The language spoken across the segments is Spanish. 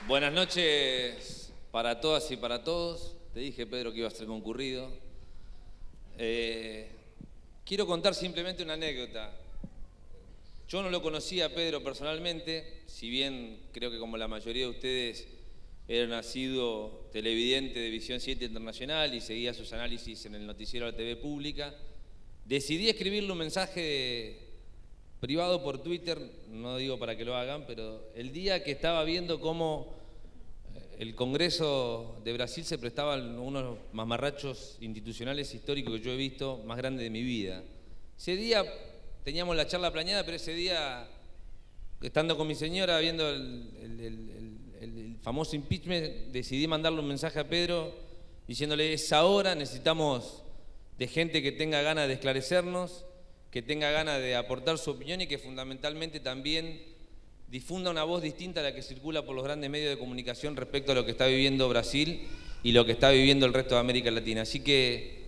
Buenas noches para todas y para todos. Te dije, Pedro, que iba a ser concurrido. Quiero contar simplemente una anécdota. Yo no lo conocía a Pedro personalmente, si bien creo que como la mayoría de ustedes era nacido televidente de Visión 7 Internacional y seguía sus análisis en el noticiero de la TV Pública, decidí escribirle un mensaje privado por Twitter, no digo para que lo hagan, pero el día que estaba viendo cómo el Congreso de Brasil se prestaba a uno de los mamarrachos institucionales históricos que yo he visto más grandes de mi vida. Ese día teníamos la charla planeada, pero ese día, estando con mi señora viendo el famoso impeachment, decidí mandarle un mensaje a Pedro diciéndole: es ahora, necesitamos de gente que tenga ganas de esclarecernos, que tenga ganas de aportar su opinión y que fundamentalmente también difunda una voz distinta a la que circula por los grandes medios de comunicación respecto a lo que está viviendo Brasil y lo que está viviendo el resto de América Latina. Así que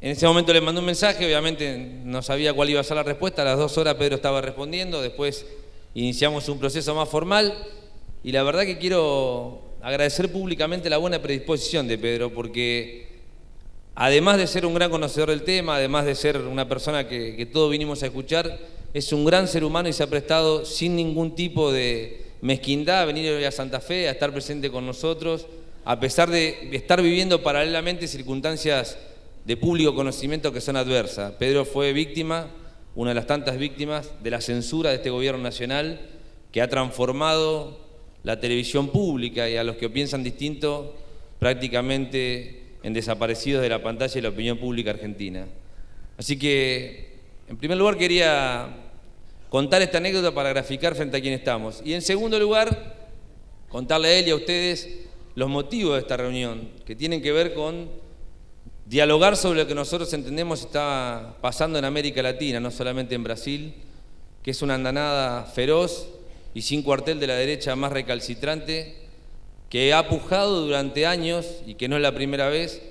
en ese momento le mandé un mensaje, obviamente no sabía cuál iba a ser la respuesta, a las 2 horas Pedro estaba respondiendo, después iniciamos un proceso más formal y la verdad que quiero agradecer públicamente la buena predisposición de Pedro, porque además de ser un gran conocedor del tema, además de ser una persona que todos vinimos a escuchar, es un gran ser humano y se ha prestado sin ningún tipo de mezquindad a venir hoy a Santa Fe, a estar presente con nosotros, a pesar de estar viviendo paralelamente circunstancias de público conocimiento que son adversas. Pedro fue víctima, una de las tantas víctimas, de la censura de este gobierno nacional que ha transformado la televisión pública y a los que piensan distinto prácticamente en desaparecidos de la pantalla y la opinión pública argentina. Así que, en primer lugar, quería contar esta anécdota para graficar frente a quién estamos. Y en segundo lugar, contarle a él y a ustedes los motivos de esta reunión, que tienen que ver con dialogar sobre lo que nosotros entendemos está pasando en América Latina, no solamente en Brasil, que es una andanada feroz y sin cuartel de la derecha más recalcitrante, que ha pujado durante años, y que no es la primera vez,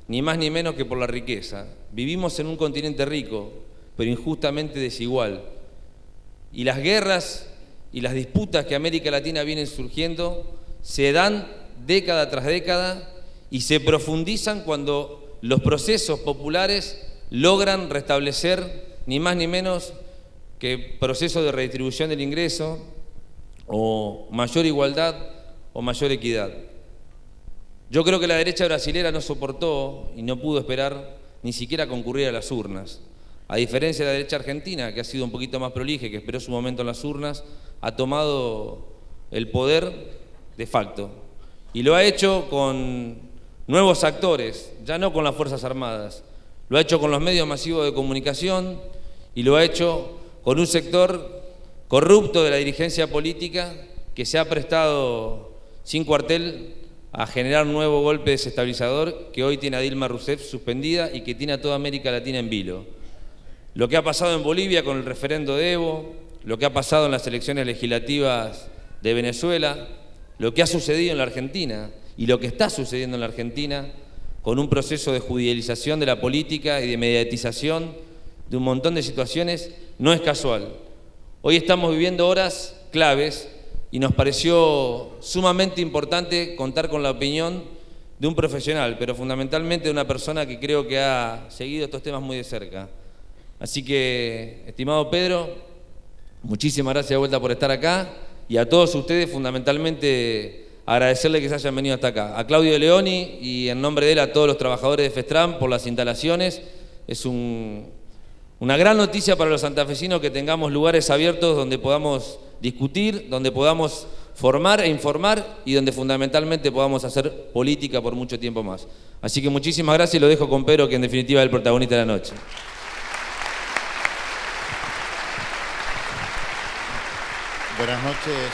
ni más ni menos que por la riqueza. Vivimos en un continente rico, pero injustamente desigual. Y las guerras y las disputas que América Latina vienen surgiendo se dan década tras década y se profundizan cuando los procesos populares logran restablecer ni más ni menos que procesos de redistribución del ingreso o mayor igualdad o mayor equidad. Yo creo que la derecha brasilera no soportó y no pudo esperar ni siquiera concurrir a las urnas. A diferencia de la derecha argentina, que ha sido un poquito más prolija, que esperó su momento en las urnas, ha tomado el poder de facto. Y lo ha hecho con nuevos actores, ya no con las Fuerzas Armadas. Lo ha hecho con los medios masivos de comunicación y lo ha hecho con un sector corrupto de la dirigencia política que se ha prestado sin cuartel a generar un nuevo golpe desestabilizador que hoy tiene a Dilma Rousseff suspendida y que tiene a toda América Latina en vilo. Lo que ha pasado en Bolivia con el referendo de Evo, lo que ha pasado en las elecciones legislativas de Venezuela, lo que ha sucedido en la Argentina y lo que está sucediendo en la Argentina con un proceso de judicialización de la política y de mediatización de un montón de situaciones, no es casual. Hoy estamos viviendo horas claves y nos pareció sumamente importante contar con la opinión de un profesional, pero fundamentalmente de una persona que creo que ha seguido estos temas muy de cerca. Así que, estimado Pedro, muchísimas gracias de vuelta por estar acá y a todos ustedes fundamentalmente agradecerle que se hayan venido hasta acá. A Claudio Leoni y en nombre de él a todos los trabajadores de FESTRAM por las instalaciones. Es una gran noticia para los santafesinos que tengamos lugares abiertos donde podamos discutir, donde podamos formar e informar y donde fundamentalmente podamos hacer política por mucho tiempo más. Así que muchísimas gracias y lo dejo con Pedro, que en definitiva es el protagonista de la noche. Buenas noches.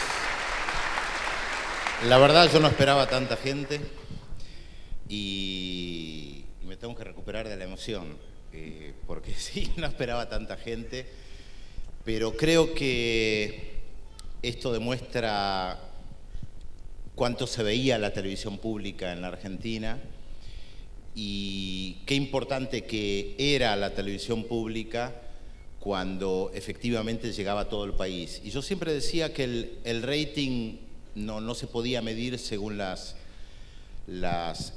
La verdad yo no esperaba tanta gente y me tengo que recuperar de la emoción, porque sí, no esperaba tanta gente, pero creo que esto demuestra cuánto se veía la televisión pública en la Argentina y qué importante que era la televisión pública cuando efectivamente llegaba a todo el país. Y yo siempre decía que el rating no se podía medir según las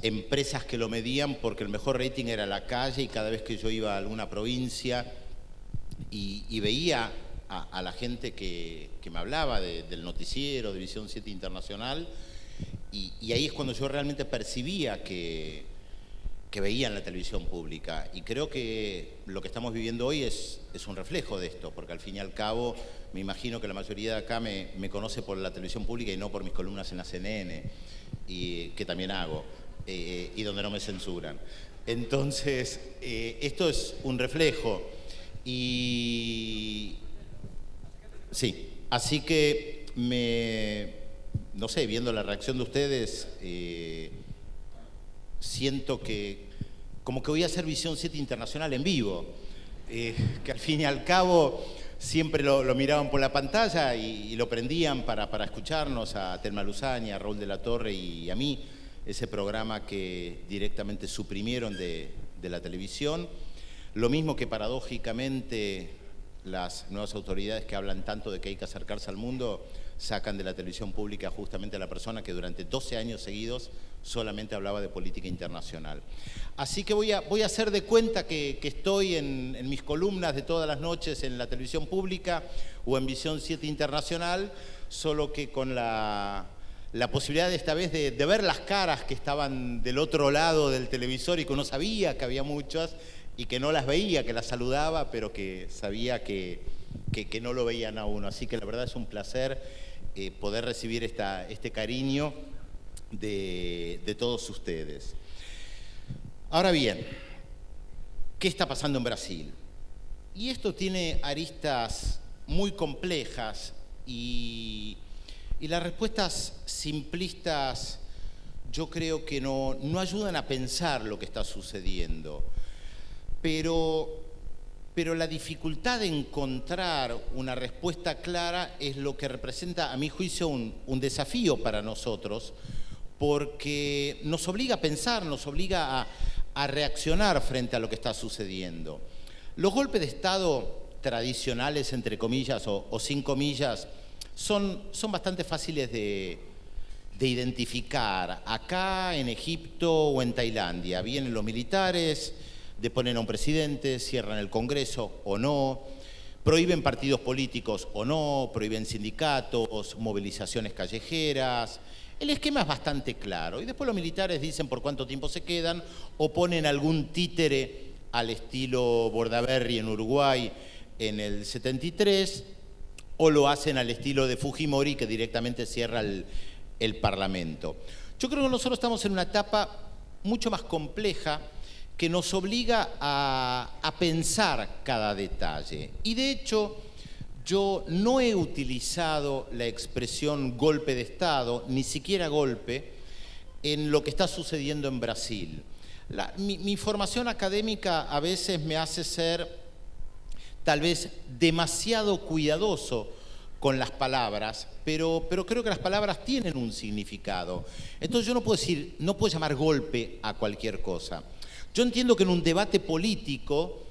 empresas que lo medían, porque el mejor rating era la calle, y cada vez que yo iba a alguna provincia y veía a la gente que me hablaba del noticiero, de Visión 7 Internacional, y ahí es cuando yo realmente percibía que veían la televisión pública. Y creo que lo que estamos viviendo hoy es un reflejo de esto, porque al fin y al cabo me imagino que la mayoría de acá me conoce por la televisión pública y no por mis columnas en la CNN, y que también hago, y donde no me censuran. Entonces, esto es un reflejo. Y sí, así que no sé, viendo la reacción de ustedes, siento que como que voy a hacer Visión 7 Internacional en vivo, que al fin y al cabo siempre lo miraban por la pantalla y lo prendían para escucharnos, a Telma Luzaña, a Raúl de la Torre y a mí, ese programa que directamente suprimieron de la televisión. Lo mismo que paradójicamente las nuevas autoridades que hablan tanto de que hay que acercarse al mundo, sacan de la televisión pública justamente a la persona que durante 12 años seguidos solamente hablaba de política internacional. Así que voy a hacer de cuenta que estoy en mis columnas de todas las noches en la televisión pública o en Visión 7 Internacional, solo que con la posibilidad de esta vez de ver las caras que estaban del otro lado del televisor y que uno sabía que había muchas y que no las veía, que las saludaba, pero que sabía que no lo veían a uno. Así que la verdad es un placer poder recibir este cariño de todos ustedes. Ahora bien, ¿qué está pasando en Brasil? Y esto tiene aristas muy complejas y las respuestas simplistas yo creo que no ayudan a pensar lo que está sucediendo. Pero la dificultad de encontrar una respuesta clara es lo que representa, a mi juicio, un desafío para nosotros, porque nos obliga a pensar, nos obliga a reaccionar frente a lo que está sucediendo. Los golpes de Estado tradicionales, entre comillas o sin comillas, son bastante fáciles de identificar. Acá, en Egipto o en Tailandia, vienen los militares, deponen a un presidente, cierran el Congreso o no, prohíben partidos políticos o no, prohíben sindicatos, movilizaciones callejeras. El esquema es bastante claro. Y después los militares dicen por cuánto tiempo se quedan o ponen algún títere al estilo Bordaberry en Uruguay en el 73, o lo hacen al estilo de Fujimori, que directamente cierra el Parlamento. Yo creo que nosotros estamos en una etapa mucho más compleja que nos obliga a pensar cada detalle. Y de hecho, yo no he utilizado la expresión golpe de Estado, ni siquiera golpe, en lo que está sucediendo en Brasil. Mi formación académica a veces me hace ser tal vez demasiado cuidadoso con las palabras, pero creo que las palabras tienen un significado. Entonces yo no puedo llamar golpe a cualquier cosa. Yo entiendo que en un debate político,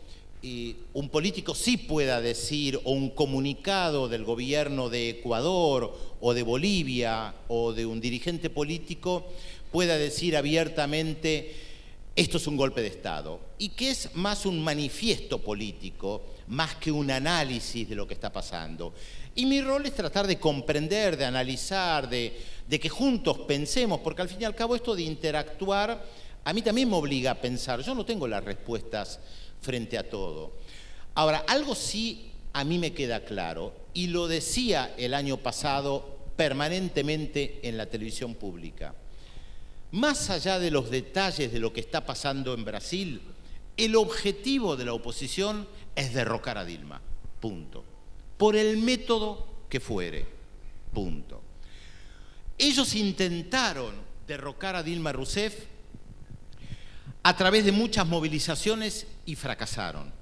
un político sí pueda decir, o un comunicado del gobierno de Ecuador o de Bolivia o de un dirigente político pueda decir abiertamente, esto es un golpe de Estado, y que es más un manifiesto político, más que un análisis de lo que está pasando. Y mi rol es tratar de comprender, de analizar, de que juntos pensemos, porque al fin y al cabo esto de interactuar a mí también me obliga a pensar. Yo no tengo las respuestas frente a todo. Ahora, algo sí a mí me queda claro, y lo decía el año pasado permanentemente en la televisión pública. Más allá de los detalles de lo que está pasando en Brasil, el objetivo de la oposición es derrocar a Dilma, punto. Por el método que fuere, punto. Ellos intentaron derrocar a Dilma Rousseff a través de muchas movilizaciones y fracasaron.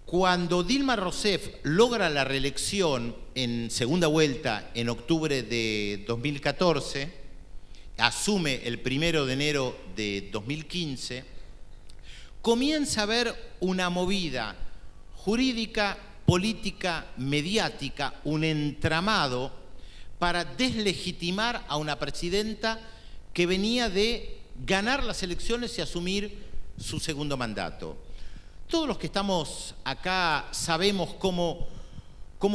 Cuando Dilma Rousseff logra la reelección en segunda vuelta en octubre de 2014, asume el 1 de enero de 2015, comienza a haber una movida jurídica, política, mediática, un entramado para deslegitimar a una presidenta que venía de ganar las elecciones y asumir su segundo mandato. Todos los que estamos acá sabemos cómo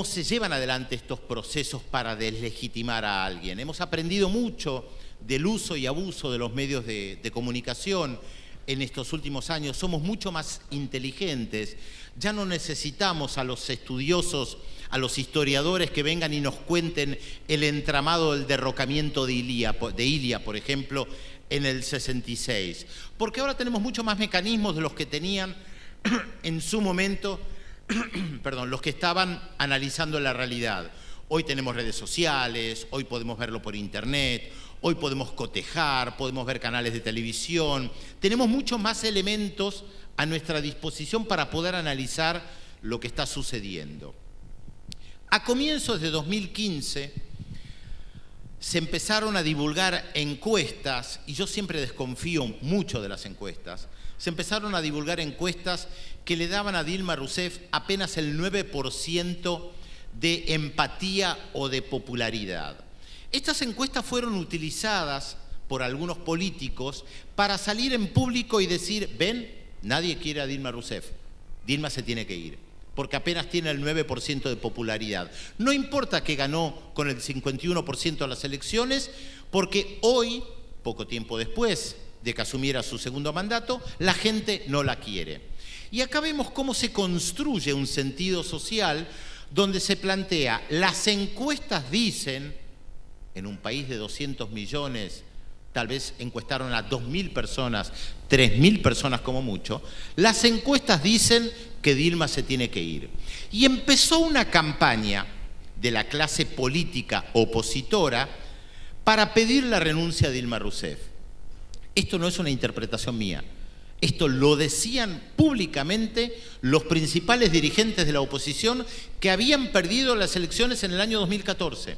se llevan adelante estos procesos para deslegitimar a alguien. Hemos aprendido mucho del uso y abuso de los medios de comunicación en estos últimos años. Somos mucho más inteligentes. Ya no necesitamos a los estudiosos, a los historiadores que vengan y nos cuenten el entramado del derrocamiento de Ilia, por ejemplo, en el 66. Porque ahora tenemos mucho más mecanismos de los que tenían en su momento, los que estaban analizando la realidad. Hoy tenemos redes sociales, hoy podemos verlo por internet, hoy podemos cotejar, podemos ver canales de televisión. Tenemos muchos más elementos a nuestra disposición para poder analizar lo que está sucediendo. A comienzos de 2015 se empezaron a divulgar encuestas, y yo siempre desconfío mucho de las encuestas. Se empezaron a divulgar encuestas que le daban a Dilma Rousseff apenas el 9% de empatía o de popularidad. Estas encuestas fueron utilizadas por algunos políticos para salir en público y decir, ven, nadie quiere a Dilma Rousseff, Dilma se tiene que ir, porque apenas tiene el 9% de popularidad. No importa que ganó con el 51% las elecciones, porque hoy, poco tiempo después de que asumiera su segundo mandato, la gente no la quiere. Y acá vemos cómo se construye un sentido social donde se plantea, las encuestas dicen, en un país de 200 millones, tal vez encuestaron a 2.000 personas, 3.000 personas como mucho, las encuestas dicen que Dilma se tiene que ir. Y empezó una campaña de la clase política opositora para pedir la renuncia de Dilma Rousseff. Esto no es una interpretación mía. Esto lo decían públicamente los principales dirigentes de la oposición que habían perdido las elecciones en el año 2014.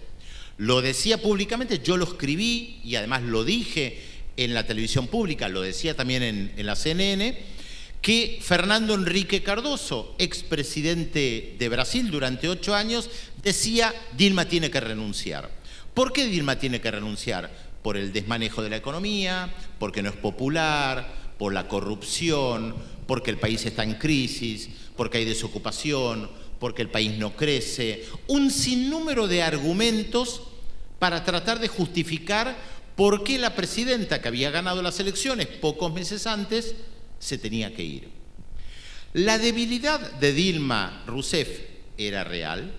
Lo decía públicamente, yo lo escribí y además lo dije en la televisión pública, lo decía también en la CNN, que Fernando Henrique Cardoso, expresidente de Brasil durante 8 años, decía Dilma tiene que renunciar. ¿Por qué Dilma tiene que renunciar? Por el desmanejo de la economía, porque no es popular, por la corrupción, porque el país está en crisis, porque hay desocupación, porque el país no crece. Un sinnúmero de argumentos para tratar de justificar por qué la presidenta que había ganado las elecciones pocos meses antes se tenía que ir. La debilidad de Dilma Rousseff era real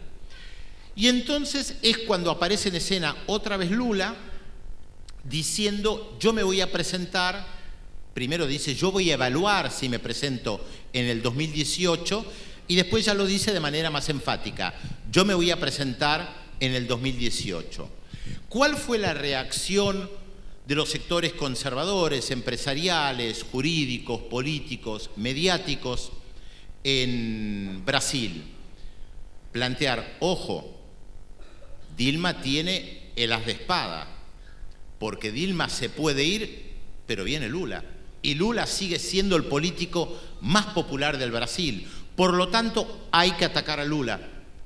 y entonces es cuando aparece en escena otra vez Lula diciendo yo me voy a presentar, primero dice yo voy a evaluar si me presento en el 2018 y después ya lo dice de manera más enfática, yo me voy a presentar en el 2018. ¿Cuál fue la reacción de los sectores conservadores, empresariales, jurídicos, políticos, mediáticos en Brasil? Plantear, ojo, Dilma tiene el as de espada, porque Dilma se puede ir, pero viene Lula. Y Lula sigue siendo el político más popular del Brasil. Por lo tanto, hay que atacar a Lula.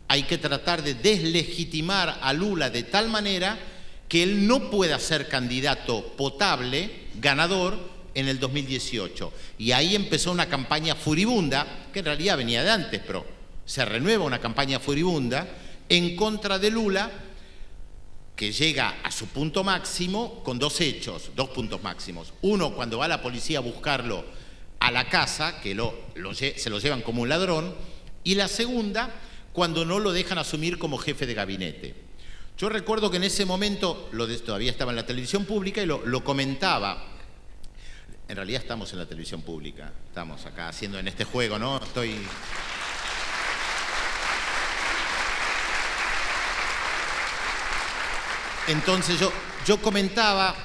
Hay que tratar de deslegitimar a Lula de tal manera que él no pueda ser candidato potable, ganador, en el 2018. Y ahí empezó una campaña furibunda, que en realidad venía de antes, pero se renueva una campaña furibunda en contra de Lula, que llega a su punto máximo con 2 hechos, 2 puntos máximos. Uno, cuando va la policía a buscarlo a la casa, que se lo llevan como un ladrón, y la segunda, cuando no lo dejan asumir como jefe de gabinete. Yo recuerdo que en ese momento, todavía estaba en la televisión pública y lo comentaba. En realidad estamos en la televisión pública, estamos acá haciendo en este juego, ¿no? Entonces yo comentaba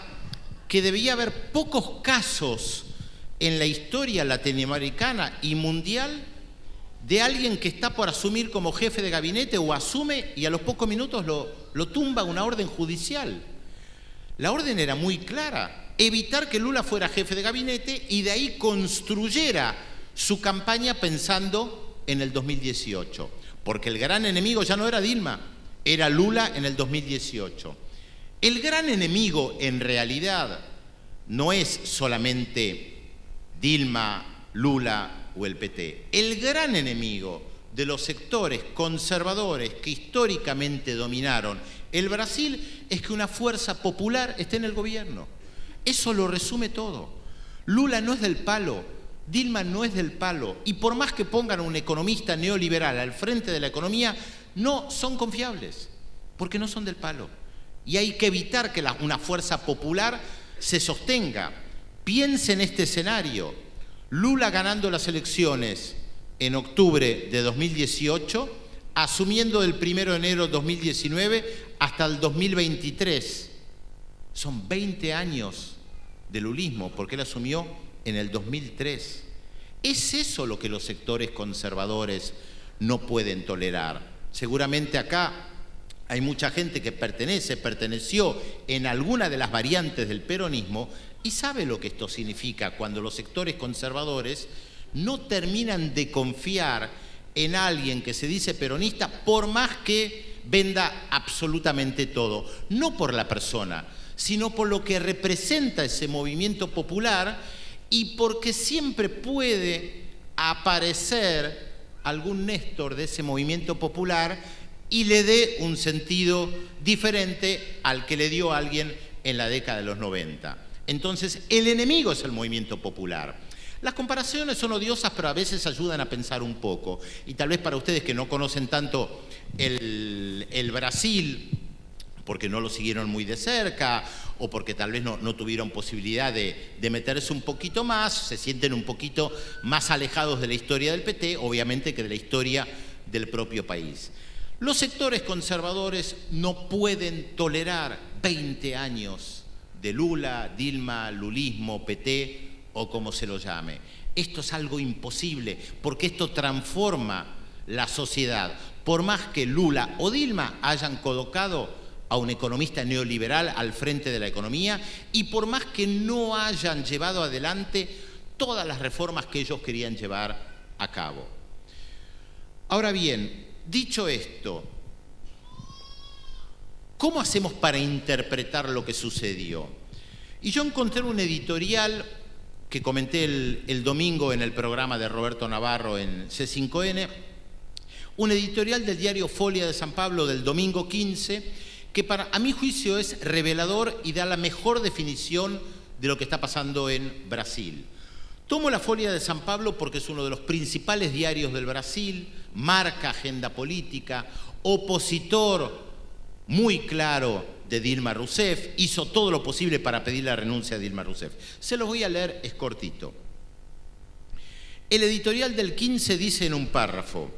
que debía haber pocos casos en la historia latinoamericana y mundial de alguien que está por asumir como jefe de gabinete o asume y a los pocos minutos lo tumba una orden judicial. La orden era muy clara, evitar que Lula fuera jefe de gabinete y de ahí construyera su campaña pensando en el 2018, porque el gran enemigo ya no era Dilma, era Lula en el 2018. El gran enemigo en realidad no es solamente Dilma, Lula o el PT. El gran enemigo de los sectores conservadores que históricamente dominaron el Brasil es que una fuerza popular esté en el gobierno. Eso lo resume todo. Lula no es del palo, Dilma no es del palo, y por más que pongan a un economista neoliberal al frente de la economía, no son confiables, porque no son del palo. Y hay que evitar que una fuerza popular se sostenga. Piense en este escenario: Lula ganando las elecciones en octubre de 2018, asumiendo del 1 de enero de 2019 hasta el 2023. Son 20 años de lulismo, porque él asumió en el 2003. Es eso lo que los sectores conservadores no pueden tolerar. Seguramente acá hay mucha gente que perteneció en alguna de las variantes del peronismo y sabe lo que esto significa cuando los sectores conservadores no terminan de confiar en alguien que se dice peronista por más que venda absolutamente todo. No por la persona, sino por lo que representa ese movimiento popular y porque siempre puede aparecer algún Néstor de ese movimiento popular y le dé un sentido diferente al que le dio a alguien en la década de los 90. Entonces, el enemigo es el movimiento popular. Las comparaciones son odiosas, pero a veces ayudan a pensar un poco. Y tal vez para ustedes que no conocen tanto el Brasil, porque no lo siguieron muy de cerca o porque tal vez no tuvieron posibilidad de meterse un poquito más, se sienten un poquito más alejados de la historia del PT, obviamente, que de la historia del propio país. Los sectores conservadores no pueden tolerar 20 años de Lula, Dilma, lulismo, PT o como se lo llame. Esto es algo imposible porque esto transforma la sociedad. Por más que Lula o Dilma hayan colocado a un economista neoliberal al frente de la economía y por más que no hayan llevado adelante todas las reformas que ellos querían llevar a cabo. Ahora bien, dicho esto, ¿cómo hacemos para interpretar lo que sucedió? Y yo encontré un editorial que comenté el domingo en el programa de Roberto Navarro en C5N, un editorial del diario Folia de San Pablo del domingo 15, que a mi juicio es revelador y da la mejor definición de lo que está pasando en Brasil. Tomo la Folia de San Pablo porque es uno de los principales diarios del Brasil, marca agenda política, opositor muy claro de Dilma Rousseff, hizo todo lo posible para pedir la renuncia de Dilma Rousseff. Se los voy a leer, es cortito. El editorial del 15 dice en un párrafo: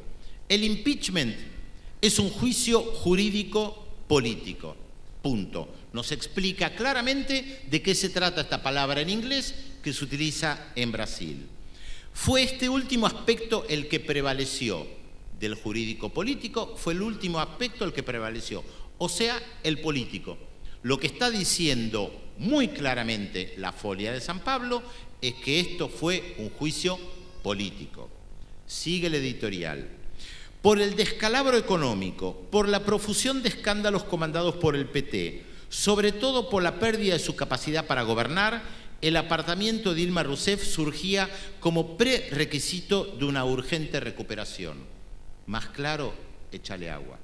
el impeachment es un juicio jurídico político. Punto. Nos explica claramente de qué se trata esta palabra en inglés que se utiliza en Brasil. Fue este último aspecto el que prevaleció del jurídico político, fue el último aspecto el que prevaleció, o sea, el político. Lo que está diciendo muy claramente la Folia de San Pablo es que esto fue un juicio político. Sigue el editorial. Por el descalabro económico, por la profusión de escándalos comandados por el PT, sobre todo por la pérdida de su capacidad para gobernar, el apartamiento de Dilma Rousseff surgía como prerequisito de una urgente recuperación. Más claro, échale agua.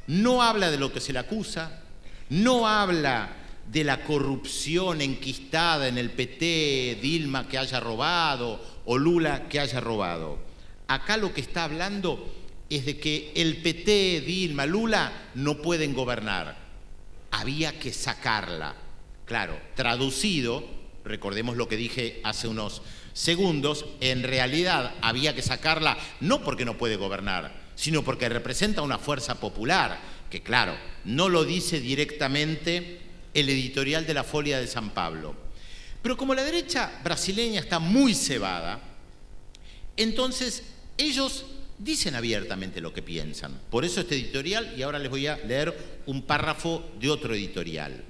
No habla de lo que se le acusa, no habla de la corrupción enquistada en el PT, Dilma que haya robado o Lula que haya robado. Acá lo que está hablando es de que el PT, Dilma, Lula no pueden gobernar. Había que sacarla. Claro, traducido, recordemos lo que dije hace unos segundos, en realidad había que sacarla no porque no puede gobernar, sino porque representa una fuerza popular, que claro, no lo dice directamente el editorial de la Folia de San Pablo. Pero como la derecha brasileña está muy cebada, entonces ellos dicen abiertamente lo que piensan. Por eso este editorial, y ahora les voy a leer un párrafo de otro editorial.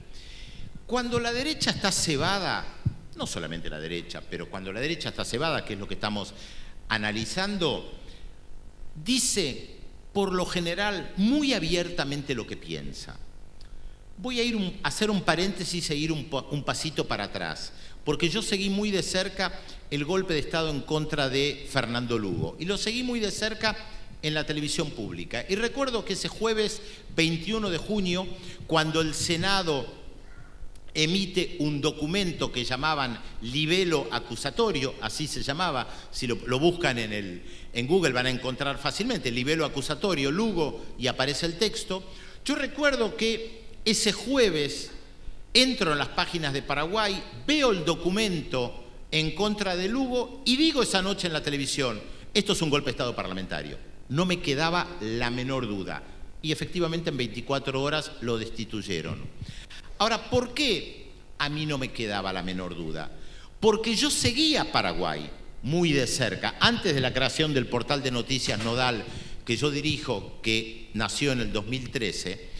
Cuando la derecha está cebada, no solamente la derecha, pero cuando la derecha está cebada, que es lo que estamos analizando, dice por lo general, muy abiertamente lo que piensa. Voy a hacer un paréntesis e ir un pasito para atrás, porque yo seguí muy de cerca el golpe de Estado en contra de Fernando Lugo, y lo seguí muy de cerca en la televisión pública. Y recuerdo que ese jueves 21 de junio, cuando el Senado emite un documento que llamaban libelo acusatorio, así se llamaba, si lo buscan en Google van a encontrar fácilmente, libelo acusatorio, Lugo, y aparece el texto. Yo recuerdo que ese jueves entro en las páginas de Paraguay, veo el documento en contra de Lugo y digo esa noche en la televisión, esto es un golpe de Estado parlamentario. No me quedaba la menor duda. Y efectivamente en 24 horas lo destituyeron. Ahora, ¿por qué a mí no me quedaba la menor duda? Porque yo seguía Paraguay muy de cerca. Antes de la creación del portal de noticias Nodal, que yo dirijo, que nació en el 2013,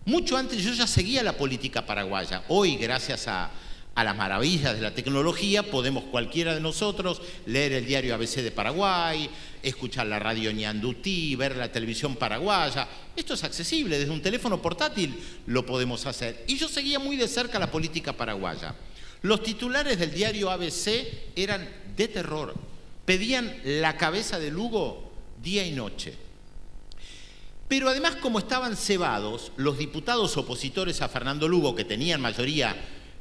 mucho antes yo ya seguía la política paraguaya. Hoy, gracias a las maravillas de la tecnología, podemos cualquiera de nosotros leer el diario ABC de Paraguay, escuchar la radio Ñandutí, ver la televisión paraguaya. Esto es accesible, desde un teléfono portátil lo podemos hacer. Y yo seguía muy de cerca la política paraguaya. Los titulares del diario ABC eran de terror. Pedían la cabeza de Lugo día y noche. Pero además, como estaban cebados, los diputados opositores a Fernando Lugo, que tenían mayoría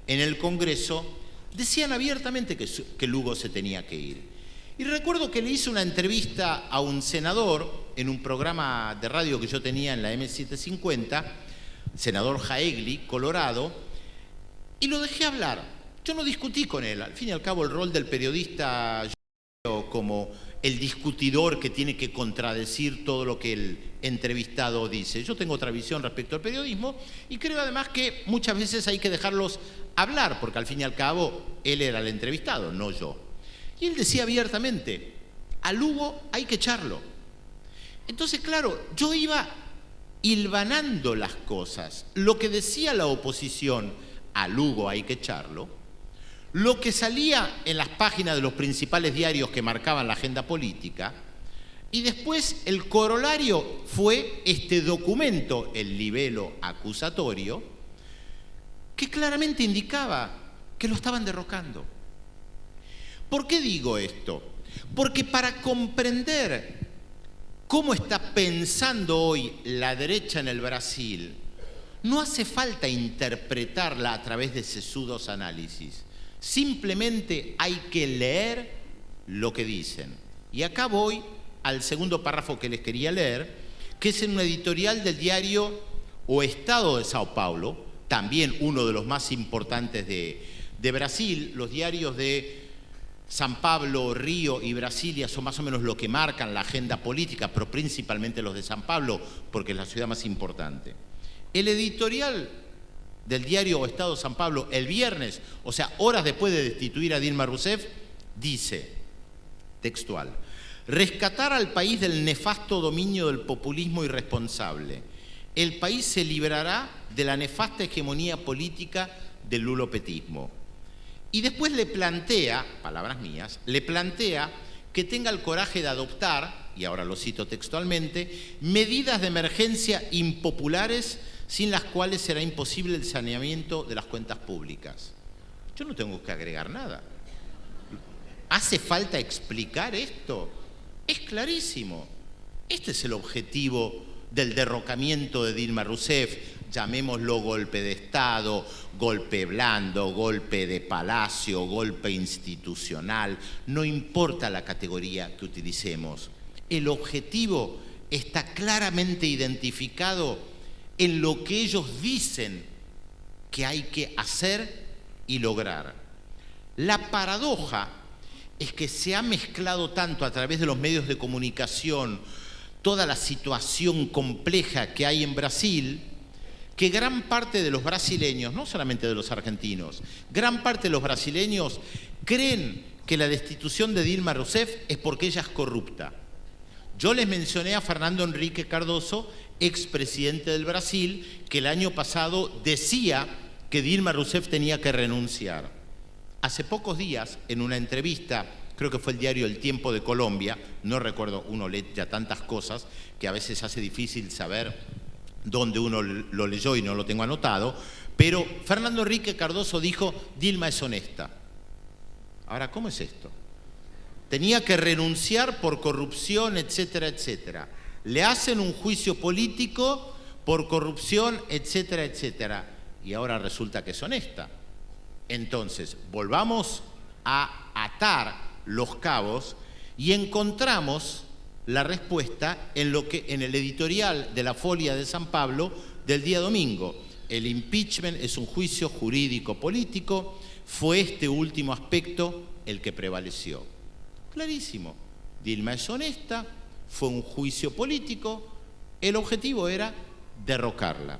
en el Congreso, decían abiertamente que Lugo se tenía que ir. Y recuerdo que le hice una entrevista a un senador en un programa de radio que yo tenía en la M750, senador Jaegli, Colorado, y lo dejé hablar. Yo no discutí con él. Al fin y al cabo, el rol del periodista, yo veo como el discutidor que tiene que contradecir todo lo que el entrevistado dice. Yo tengo otra visión respecto al periodismo y creo además que muchas veces hay que dejarlos hablar, porque al fin y al cabo él era el entrevistado, no yo. Y él decía abiertamente, a Lugo hay que echarlo. Entonces, claro, yo iba hilvanando las cosas. Lo que decía la oposición, a Lugo hay que echarlo, lo que salía en las páginas de los principales diarios que marcaban la agenda política, y después el corolario fue este documento, el libelo acusatorio, que claramente indicaba que lo estaban derrocando. ¿Por qué digo esto? Porque para comprender cómo está pensando hoy la derecha en el Brasil, no hace falta interpretarla a través de sesudos análisis. Simplemente hay que leer lo que dicen. Y acá voy al segundo párrafo que les quería leer, que es en un editorial del diario O Estado de Sao Paulo, también uno de los más importantes de Brasil. Los diarios de San Pablo, Río y Brasilia son más o menos lo que marcan la agenda política, pero principalmente los de San Pablo, porque es la ciudad más importante. El editorial del diario O Estado de San Pablo, el viernes, o sea, horas después de destituir a Dilma Rousseff, dice, textual, rescatar al país del nefasto dominio del populismo irresponsable. El país se librará de la nefasta hegemonía política del lulopetismo. Y después le plantea, palabras mías, le plantea que tenga el coraje de adoptar, y ahora lo cito textualmente, medidas de emergencia impopulares sin las cuales será imposible el saneamiento de las cuentas públicas. Yo no tengo que agregar nada. ¿Hace falta explicar esto? Es clarísimo. Este es el objetivo del derrocamiento de Dilma Rousseff, llamémoslo golpe de Estado, golpe blando, golpe de palacio, golpe institucional, no importa la categoría que utilicemos. El objetivo está claramente identificado en lo que ellos dicen que hay que hacer y lograr. La paradoja es que se ha mezclado tanto a través de los medios de comunicación toda la situación compleja que hay en Brasil, que gran parte de los brasileños, no solamente de los argentinos, gran parte de los brasileños creen que la destitución de Dilma Rousseff es porque ella es corrupta. Yo les mencioné a Fernando Henrique Cardoso, expresidente del Brasil, que el año pasado decía que Dilma Rousseff tenía que renunciar. Hace pocos días, en una entrevista creo que fue el diario El Tiempo de Colombia, no recuerdo, uno lee ya tantas cosas que a veces hace difícil saber dónde uno lo leyó y no lo tengo anotado, pero Fernando Henrique Cardoso dijo: Dilma es honesta. Ahora, ¿cómo es esto? Tenía que renunciar por corrupción, etcétera, etcétera. Le hacen un juicio político por corrupción, etcétera, etcétera. Y ahora resulta que es honesta. Entonces, volvamos a atar los cabos y encontramos la respuesta en el editorial de la Folia de San Pablo del día domingo. El impeachment es un juicio jurídico político, fue este último aspecto el que prevaleció. Clarísimo, Dilma es honesta, fue un juicio político, el objetivo era derrocarla.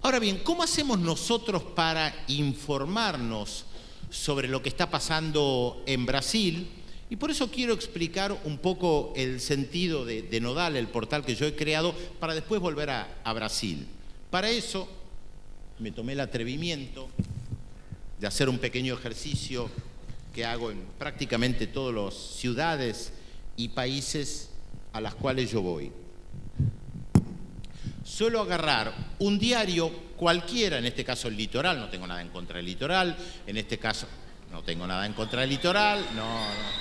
Ahora bien, ¿cómo hacemos nosotros para informarnos sobre lo que está pasando en Brasil? Y por eso quiero explicar un poco el sentido de Nodal, el portal que yo he creado, para después volver a Brasil. Para eso me tomé el atrevimiento de hacer un pequeño ejercicio que hago en prácticamente todas las ciudades y países a las cuales yo voy. Suelo agarrar un diario cualquiera, en este caso el Litoral, no tengo nada en contra del Litoral, en este caso no tengo nada en contra del Litoral, no.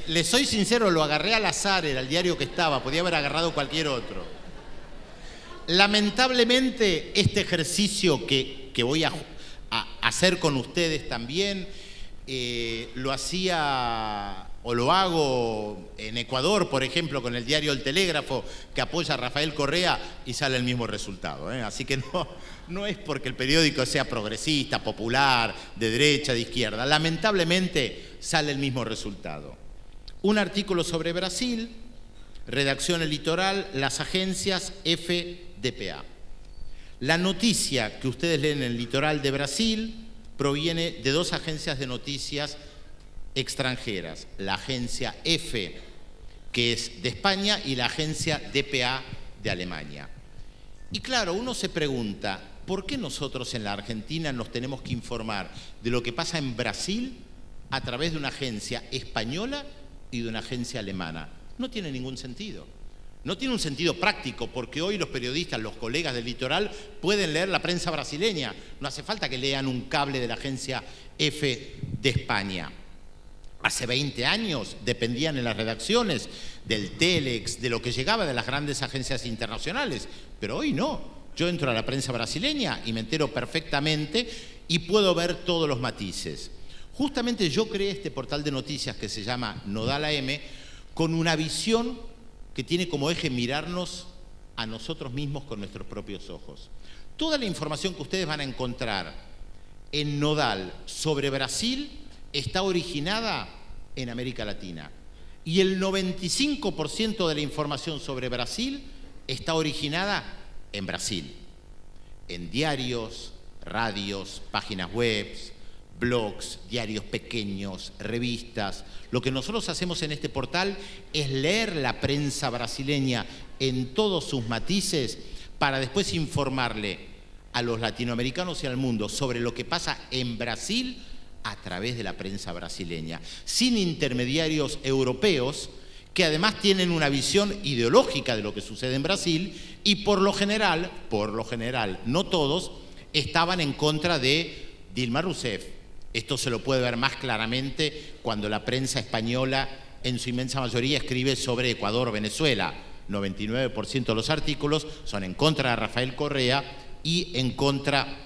Le soy sincero, lo agarré al azar, era el diario que estaba, podía haber agarrado cualquier otro. Lamentablemente, este ejercicio que voy a hacer con ustedes también, lo hacía o lo hago en Ecuador, por ejemplo, con el diario El Telégrafo, que apoya a Rafael Correa y sale el mismo resultado, ¿eh? Así que no es porque el periódico sea progresista, popular, de derecha, de izquierda. Lamentablemente sale el mismo resultado. Un artículo sobre Brasil, redacción El Litoral, las agencias FDPA. La noticia que ustedes leen en el Litoral de Brasil proviene de dos agencias de noticias extranjeras, la agencia EFE, que es de España, y la agencia DPA de Alemania. Y claro, uno se pregunta, ¿por qué nosotros en la Argentina nos tenemos que informar de lo que pasa en Brasil a través de una agencia española y de una agencia alemana? No tiene ningún sentido. No tiene un sentido práctico, porque hoy los periodistas, los colegas del Litoral, pueden leer la prensa brasileña. No hace falta que lean un cable de la agencia EFE de España. Hace 20 años dependían en las redacciones del Telex, de lo que llegaba de las grandes agencias internacionales, pero hoy no. Yo entro a la prensa brasileña y me entero perfectamente y puedo ver todos los matices. Justamente yo creé este portal de noticias que se llama Nodal AM con una visión que tiene como eje mirarnos a nosotros mismos con nuestros propios ojos. Toda la información que ustedes van a encontrar en Nodal sobre Brasil está originada en América Latina. Y el 95% de la información sobre Brasil está originada en Brasil. En diarios, radios, páginas web, blogs, diarios pequeños, revistas. Lo que nosotros hacemos en este portal es leer la prensa brasileña en todos sus matices para después informarle a los latinoamericanos y al mundo sobre lo que pasa en Brasil a través de la prensa brasileña, sin intermediarios europeos que además tienen una visión ideológica de lo que sucede en Brasil y por lo general, no todos, estaban en contra de Dilma Rousseff. Esto se lo puede ver más claramente cuando la prensa española en su inmensa mayoría escribe sobre Ecuador o Venezuela. 99% de los artículos son en contra de Rafael Correa y en contra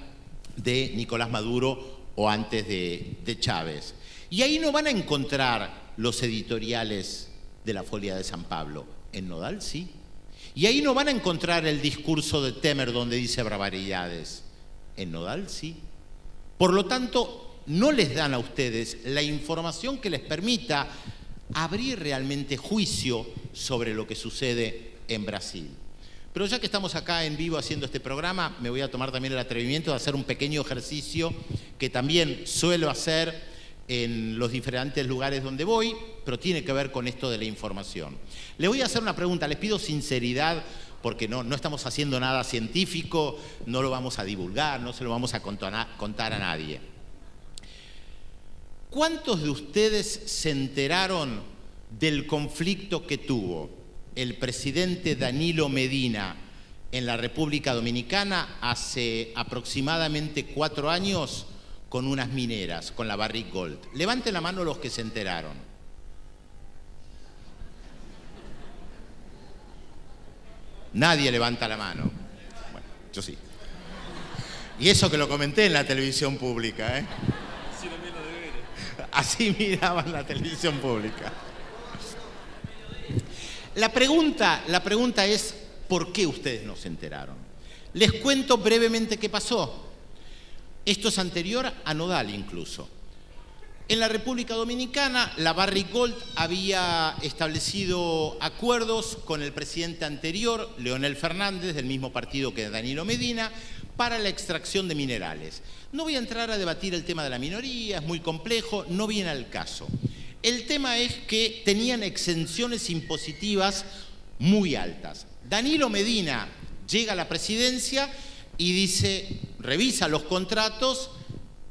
de Nicolás Maduro o antes de Chávez. Y ahí no van a encontrar los editoriales de la Folia de San Pablo. En Nodal sí. Y ahí no van a encontrar el discurso de Temer donde dice barbaridades. En Nodal sí. Por lo tanto, no les dan a ustedes la información que les permita abrir realmente juicio sobre lo que sucede en Brasil. Pero ya que estamos acá en vivo haciendo este programa, me voy a tomar también el atrevimiento de hacer un pequeño ejercicio que también suelo hacer en los diferentes lugares donde voy, pero tiene que ver con esto de la información. Les voy a hacer una pregunta, les pido sinceridad, porque no estamos haciendo nada científico, no lo vamos a divulgar, no se lo vamos a contar a nadie. ¿Cuántos de ustedes se enteraron del conflicto que tuvo el presidente Danilo Medina en la República Dominicana hace aproximadamente 4 años con unas mineras, con la Barrick Gold? Levanten la mano los que se enteraron. Nadie levanta la mano. Bueno, yo sí. Y eso que lo comenté en la televisión pública, ¿eh? Así miraban la televisión pública. La pregunta es, ¿por qué ustedes no se enteraron? Les cuento brevemente qué pasó. Esto es anterior a Nodal incluso. En la República Dominicana, la Barrick Gold había establecido acuerdos con el presidente anterior, Leonel Fernández, del mismo partido que Danilo Medina, para la extracción de minerales. No voy a entrar a debatir el tema de la minoría, es muy complejo, no viene al caso. El tema es que tenían exenciones impositivas muy altas. Danilo Medina llega a la presidencia y dice, revisa los contratos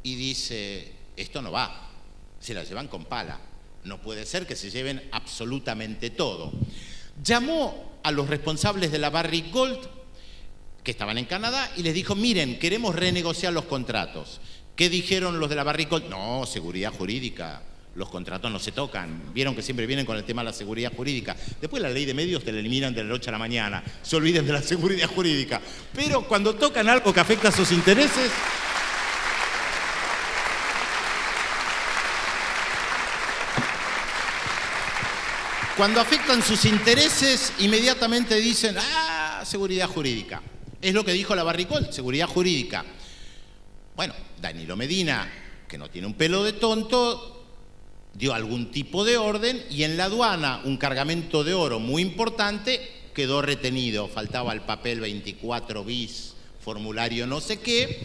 y dice, esto no va, se la llevan con pala, no puede ser que se lleven absolutamente todo. Llamó a los responsables de la Barrick Gold, que estaban en Canadá, y les dijo, miren, queremos renegociar los contratos. ¿Qué dijeron los de la Barrick Gold? No, seguridad jurídica, los contratos no se tocan. Vieron que siempre vienen con el tema de la seguridad jurídica. Después la ley de medios te la eliminan de la noche a la mañana, se olviden de la seguridad jurídica. Pero cuando tocan algo que afecta a sus intereses... Cuando afectan sus intereses, inmediatamente dicen, seguridad jurídica. Es lo que dijo la Barrick Gold, seguridad jurídica. Bueno, Danilo Medina, que no tiene un pelo de tonto, dio algún tipo de orden y en la aduana un cargamento de oro muy importante quedó retenido. Faltaba el papel 24 bis, formulario no sé qué.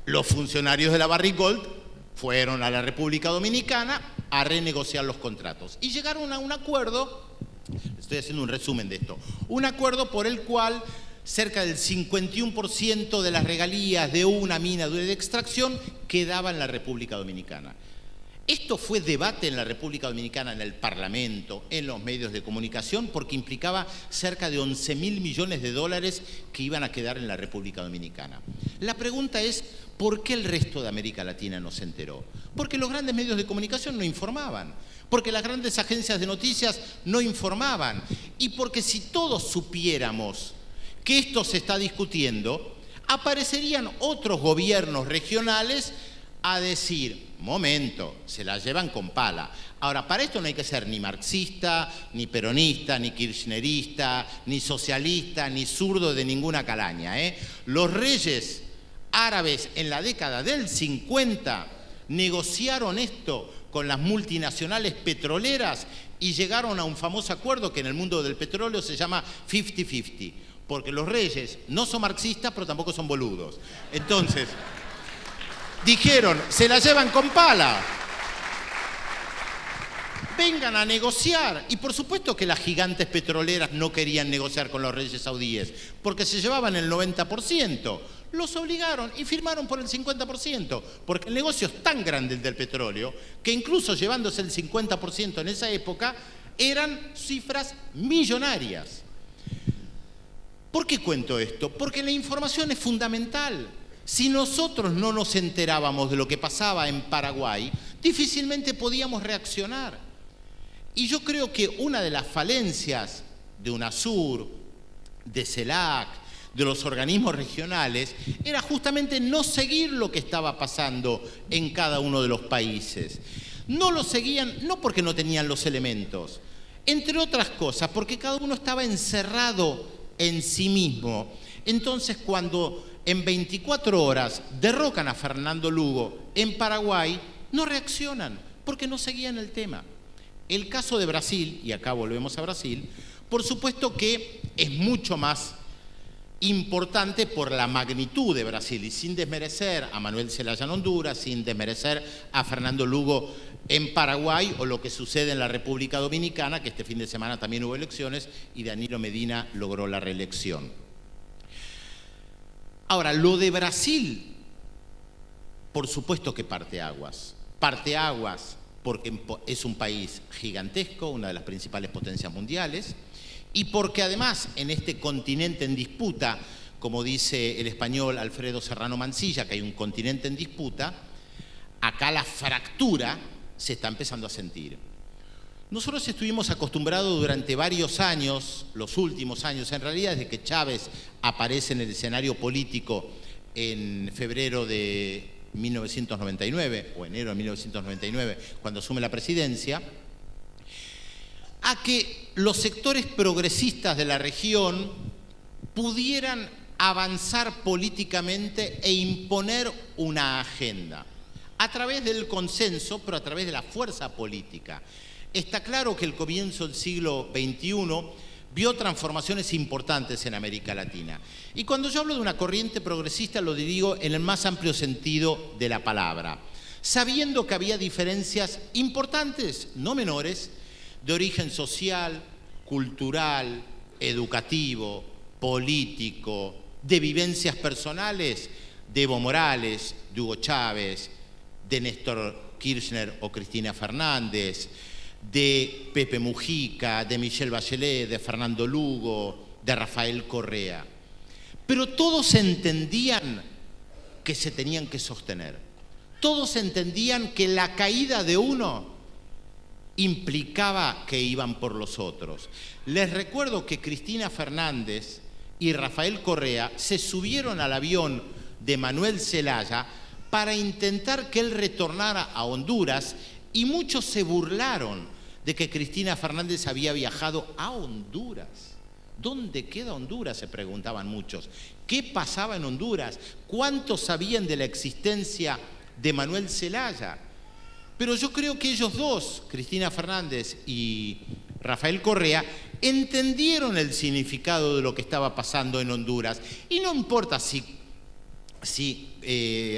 Los funcionarios de la Barrick Gold fueron a la República Dominicana a renegociar los contratos y llegaron a un acuerdo, estoy haciendo un resumen de esto, un acuerdo por el cual cerca del 51% de las regalías de una mina de extracción quedaba en la República Dominicana. Esto fue debate en la República Dominicana, en el Parlamento, en los medios de comunicación, porque implicaba cerca de 11.000 millones de dólares que iban a quedar en la República Dominicana. La pregunta es, ¿por qué el resto de América Latina no se enteró? Porque los grandes medios de comunicación no informaban, porque las grandes agencias de noticias no informaban, y porque si todos supiéramos que esto se está discutiendo, aparecerían otros gobiernos regionales a decir, momento, se la llevan con pala. Ahora, para esto no hay que ser ni marxista, ni peronista, ni kirchnerista, ni socialista, ni zurdo de ninguna calaña, ¿eh? Los reyes árabes en la década del 50 negociaron esto con las multinacionales petroleras y llegaron a un famoso acuerdo que en el mundo del petróleo se llama 50-50, porque los reyes no son marxistas, pero tampoco son boludos. Entonces, dijeron, se la llevan con pala, vengan a negociar. Y por supuesto que las gigantes petroleras no querían negociar con los reyes saudíes, porque se llevaban el 90%. Los obligaron y firmaron por el 50%, porque el negocio es tan grande el del petróleo, que incluso llevándose el 50% en esa época, eran cifras millonarias. ¿Por qué cuento esto? Porque la información es fundamental. Si nosotros no nos enterábamos de lo que pasaba en Paraguay, difícilmente podíamos reaccionar. Y yo creo que una de las falencias de UNASUR, de CELAC, de los organismos regionales, era justamente no seguir lo que estaba pasando en cada uno de los países. No lo seguían, no porque no tenían los elementos, entre otras cosas, porque cada uno estaba encerrado en sí mismo. Entonces, cuando en 24 horas derrocan a Fernando Lugo en Paraguay, no reaccionan, porque no seguían el tema. El caso de Brasil, y acá volvemos a Brasil, por supuesto que es mucho más importante por la magnitud de Brasil, y sin desmerecer a Manuel Zelaya en Honduras, sin desmerecer a Fernando Lugo en Paraguay, o lo que sucede en la República Dominicana, que este fin de semana también hubo elecciones y Danilo Medina logró la reelección. Ahora, lo de Brasil, por supuesto que parte aguas, parteaguas porque es un país gigantesco, una de las principales potencias mundiales, y porque además en este continente en disputa, como dice el español Alfredo Serrano Mansilla, que hay un continente en disputa, acá la fractura se está empezando a sentir. Nosotros estuvimos acostumbrados durante varios años, los últimos años en realidad, desde que Chávez aparece en el escenario político en febrero de 1999, o enero de 1999, cuando asume la presidencia, a que los sectores progresistas de la región pudieran avanzar políticamente e imponer una agenda, a través del consenso, pero a través de la fuerza política. Está claro que el comienzo del siglo XXI vio transformaciones importantes en América Latina. Y cuando yo hablo de una corriente progresista lo digo en el más amplio sentido de la palabra, sabiendo que había diferencias importantes, no menores, de origen social, cultural, educativo, político, de vivencias personales, de Evo Morales, de Hugo Chávez, de Néstor Kirchner o Cristina Fernández, de Pepe Mujica, de Michelle Bachelet, de Fernando Lugo, de Rafael Correa. Pero todos entendían que se tenían que sostener. Todos entendían que la caída de uno implicaba que iban por los otros. Les recuerdo que Cristina Fernández y Rafael Correa se subieron al avión de Manuel Zelaya para intentar que él retornara a Honduras, y muchos se burlaron de que Cristina Fernández había viajado a Honduras. ¿Dónde queda Honduras?, se preguntaban muchos. ¿Qué pasaba en Honduras? ¿Cuántos sabían de la existencia de Manuel Zelaya? Pero yo creo que ellos dos, Cristina Fernández y Rafael Correa, entendieron el significado de lo que estaba pasando en Honduras. Y no importa si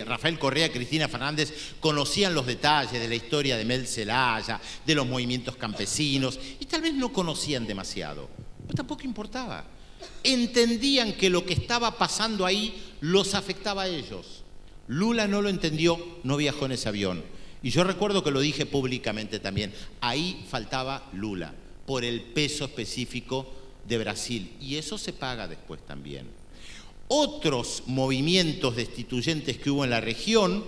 Rafael Correa y Cristina Fernández conocían los detalles de la historia de Mel Zelaya, de los movimientos campesinos, y tal vez no conocían demasiado, pero tampoco importaba. Entendían que lo que estaba pasando ahí los afectaba a ellos. Lula no lo entendió, no viajó en ese avión. Y yo recuerdo que lo dije públicamente también, ahí faltaba Lula, por el peso específico de Brasil, y eso se paga después también. Otros movimientos destituyentes que hubo en la región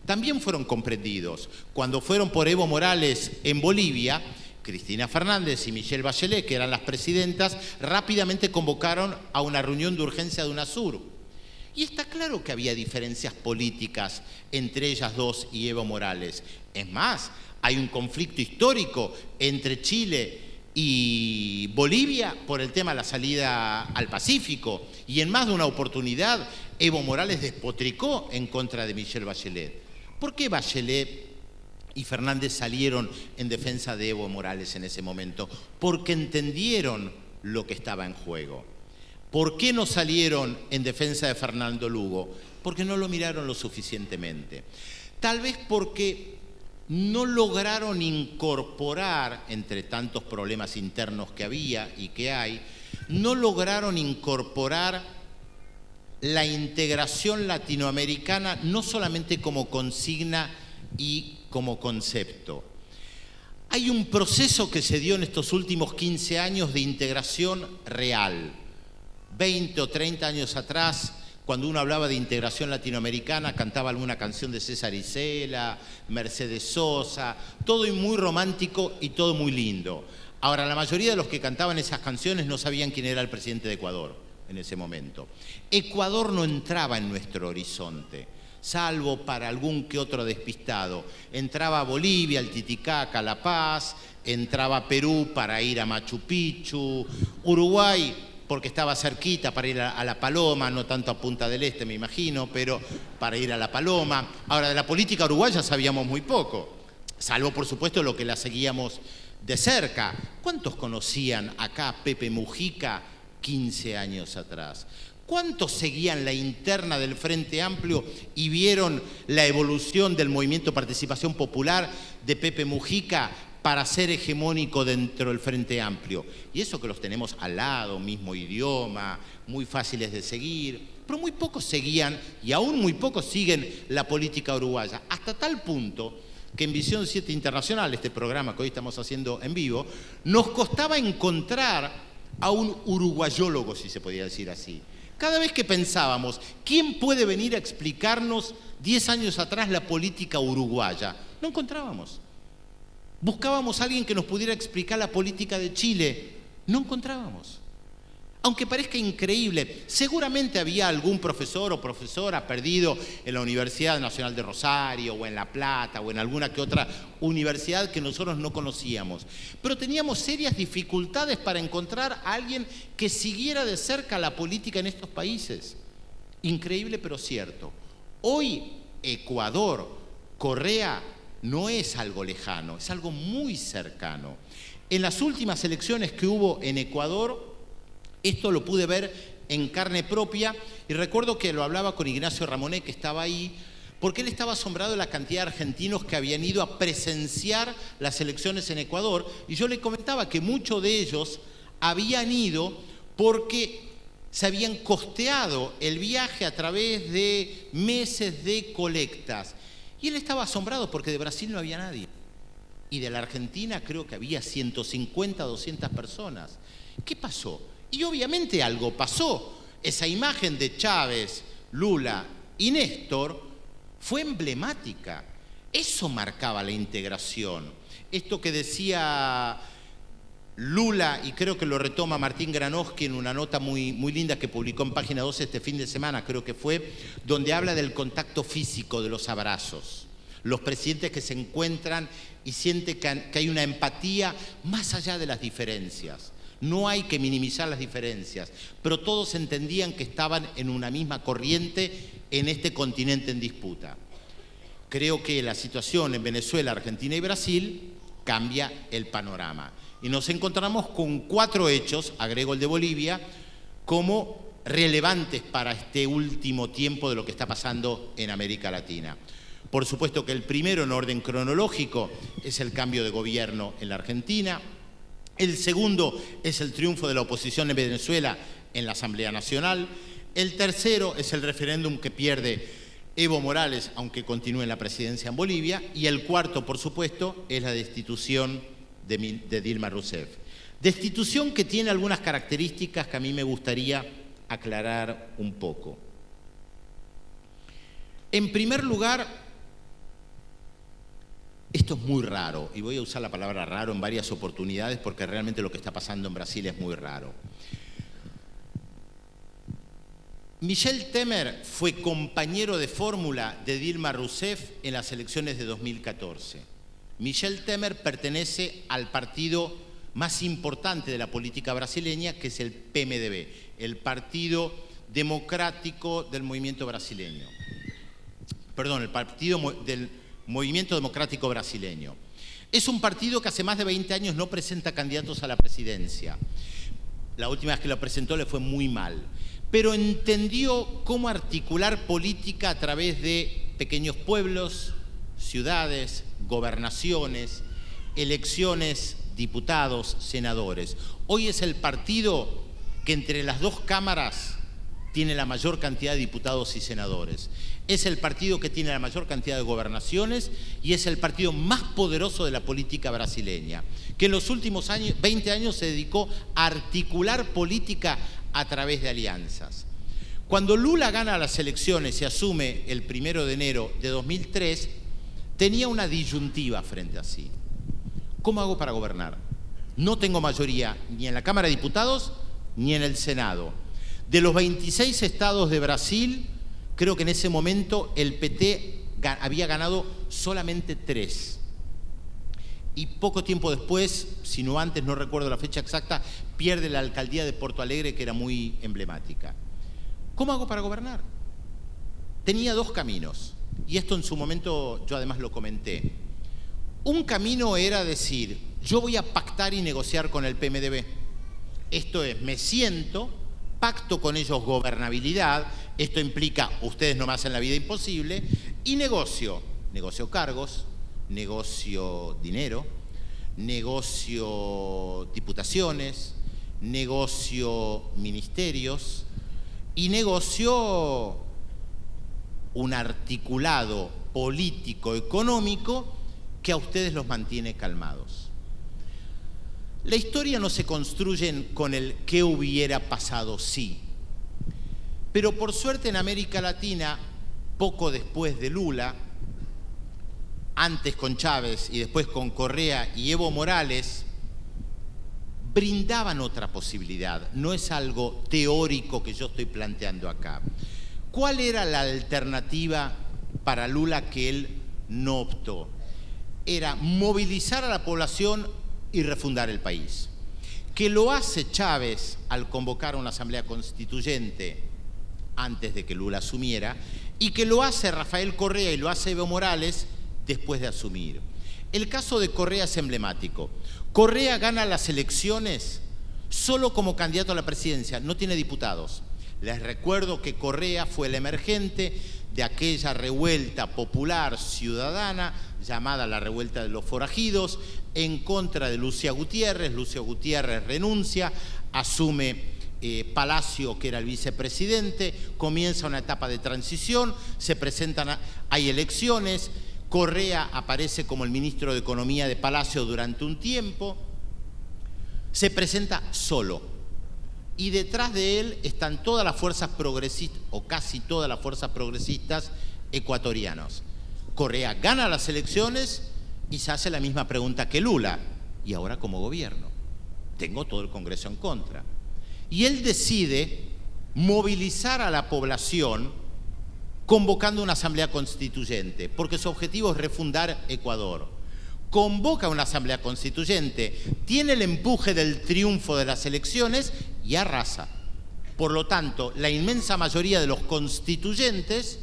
también fueron comprendidos. Cuando fueron por Evo Morales en Bolivia, Cristina Fernández y Michelle Bachelet, que eran las presidentas, rápidamente convocaron a una reunión de urgencia de UNASUR. Y está claro que había diferencias políticas entre ellas dos y Evo Morales. Es más, hay un conflicto histórico entre Chile y Bolivia por el tema de la salida al Pacífico, y en más de una oportunidad Evo Morales despotricó en contra de Michelle Bachelet. ¿Por qué Bachelet y Fernández salieron en defensa de Evo Morales en ese momento? Porque entendieron lo que estaba en juego. ¿Por qué no salieron en defensa de Fernando Lugo? Porque no lo miraron lo suficientemente. Tal vez porque no lograron incorporar, entre tantos problemas internos que había y que hay, no lograron incorporar la integración latinoamericana no solamente como consigna y como concepto. Hay un proceso que se dio en estos últimos 15 años de integración real. 20 o 30 años atrás, cuando uno hablaba de integración latinoamericana, cantaba alguna canción de César Isela, Mercedes Sosa, todo muy romántico y todo muy lindo. Ahora, la mayoría de los que cantaban esas canciones no sabían quién era el presidente de Ecuador en ese momento. Ecuador no entraba en nuestro horizonte, salvo para algún que otro despistado. Entraba Bolivia, el Titicaca, La Paz, entraba Perú para ir a Machu Picchu, Uruguay, porque estaba cerquita para ir a La Paloma, no tanto a Punta del Este, me imagino, pero para ir a La Paloma. Ahora, de la política uruguaya sabíamos muy poco, salvo, por supuesto, lo que la seguíamos de cerca. ¿Cuántos conocían acá a Pepe Mujica 15 años atrás? ¿Cuántos seguían la interna del Frente Amplio y vieron la evolución del movimiento Participación Popular de Pepe Mujica para ser hegemónico dentro del Frente Amplio? Y eso que los tenemos al lado, mismo idioma, muy fáciles de seguir, pero muy pocos seguían, y aún muy pocos siguen la política uruguaya, hasta tal punto que en Visión 7 Internacional, este programa que hoy estamos haciendo en vivo, nos costaba encontrar a un uruguayólogo, si se podía decir así. Cada vez que pensábamos, ¿quién puede venir a explicarnos 10 años atrás la política uruguaya? No encontrábamos. Buscábamos a alguien que nos pudiera explicar la política de Chile. No encontrábamos. Aunque parezca increíble, seguramente había algún profesor o profesora perdido en la Universidad Nacional de Rosario o en La Plata o en alguna que otra universidad que nosotros no conocíamos. Pero teníamos serias dificultades para encontrar a alguien que siguiera de cerca la política en estos países. Increíble pero cierto. Hoy Ecuador, Correa, no es algo lejano, es algo muy cercano. En las últimas elecciones que hubo en Ecuador, esto lo pude ver en carne propia y recuerdo que lo hablaba con Ignacio Ramonet, que estaba ahí, porque él estaba asombrado de la cantidad de argentinos que habían ido a presenciar las elecciones en Ecuador y yo le comentaba que muchos de ellos habían ido porque se habían costeado el viaje a través de meses de colectas. Y él estaba asombrado porque de Brasil no había nadie. Y de la Argentina creo que había 150, 200 personas. ¿Qué pasó? Y obviamente algo pasó. Esa imagen de Chávez, Lula y Néstor fue emblemática. Eso marcaba la integración. Esto que decía Lula, y creo que lo retoma Martín Granowski en una nota muy linda que publicó en Página 12 este fin de semana, creo que fue, donde habla del contacto físico, de los abrazos. Los presidentes que se encuentran y sienten que hay una empatía más allá de las diferencias. No hay que minimizar las diferencias, pero todos entendían que estaban en una misma corriente en este continente en disputa. Creo que la situación en Venezuela, Argentina y Brasil cambia el panorama. Y nos encontramos con 4 hechos, agrego el de Bolivia, como relevantes para este último tiempo de lo que está pasando en América Latina. Por supuesto que el primero en orden cronológico es el cambio de gobierno en la Argentina. El segundo es el triunfo de la oposición en Venezuela en la Asamblea Nacional. El tercero es el referéndum que pierde Evo Morales, aunque continúe en la presidencia en Bolivia. Y el cuarto, por supuesto, es la destitución de Dilma Rousseff. Destitución que tiene algunas características que a mí me gustaría aclarar un poco. En primer lugar, esto es muy raro, y voy a usar la palabra raro en varias oportunidades porque realmente lo que está pasando en Brasil es muy raro. Michel Temer fue compañero de fórmula de Dilma Rousseff en las elecciones de 2014. Michel Temer pertenece al partido más importante de la política brasileña, que es el PMDB, el Partido Democrático del Movimiento Brasileño. Perdón, el Partido del Movimiento Democrático Brasileño. Es un partido que hace más de 20 años no presenta candidatos a la presidencia. La última vez que lo presentó le fue muy mal, pero entendió cómo articular política a través de pequeños pueblos, ciudades, gobernaciones, elecciones, diputados, senadores. Hoy es el partido que entre las dos cámaras tiene la mayor cantidad de diputados y senadores. Es el partido que tiene la mayor cantidad de gobernaciones y es el partido más poderoso de la política brasileña, que en los últimos 20 años se dedicó a articular política a través de alianzas. Cuando Lula gana las elecciones y asume el 1 de enero de 2003, tenía una disyuntiva frente a sí. ¿Cómo hago para gobernar? No tengo mayoría ni en la Cámara de Diputados ni en el Senado. De los 26 estados de Brasil, creo que en ese momento el PT había ganado solamente 3. Y poco tiempo después, si no antes, no recuerdo la fecha exacta, pierde la alcaldía de Porto Alegre, que era muy emblemática. ¿Cómo hago para gobernar? Tenía 2 caminos, y esto en su momento yo además lo comenté. Un camino era decir, yo voy a pactar y negociar con el PMDB. Esto es, me siento, pacto con ellos gobernabilidad, esto implica, ustedes no me hacen la vida imposible, y negocio cargos, negocio dinero, negocio diputaciones, negocio ministerios y negocio un articulado político económico que a ustedes los mantiene calmados. La historia no se construye con el qué hubiera pasado si. Pero por suerte en América Latina, poco después de Lula, antes con Chávez y después con Correa y Evo Morales, brindaban otra posibilidad. No es algo teórico que yo estoy planteando acá. ¿Cuál era la alternativa para Lula que él no optó? Era movilizar a la población y refundar el país. Que lo hace Chávez al convocar una asamblea constituyente antes de que Lula asumiera, y que lo hace Rafael Correa y lo hace Evo Morales después de asumir. El caso de Correa es emblemático. Correa gana las elecciones solo como candidato a la presidencia, no tiene diputados. Les recuerdo que Correa fue el emergente de aquella revuelta popular ciudadana llamada la revuelta de los forajidos en contra de Lucía Gutiérrez. Lucía Gutiérrez renuncia, asume Palacio, que era el vicepresidente, comienza una etapa de transición, se presentan, hay elecciones, Correa aparece como el ministro de Economía de Palacio durante un tiempo, se presenta solo y detrás de él están todas las fuerzas progresistas, o casi todas las fuerzas progresistas ecuatorianas. Correa gana las elecciones y se hace la misma pregunta que Lula: ¿y ahora cómo gobierno? Tengo todo el Congreso en contra. Y él decide movilizar a la población convocando una asamblea constituyente, porque su objetivo es refundar Ecuador. Convoca una asamblea constituyente, tiene el empuje del triunfo de las elecciones y arrasa. Por lo tanto, la inmensa mayoría de los constituyentes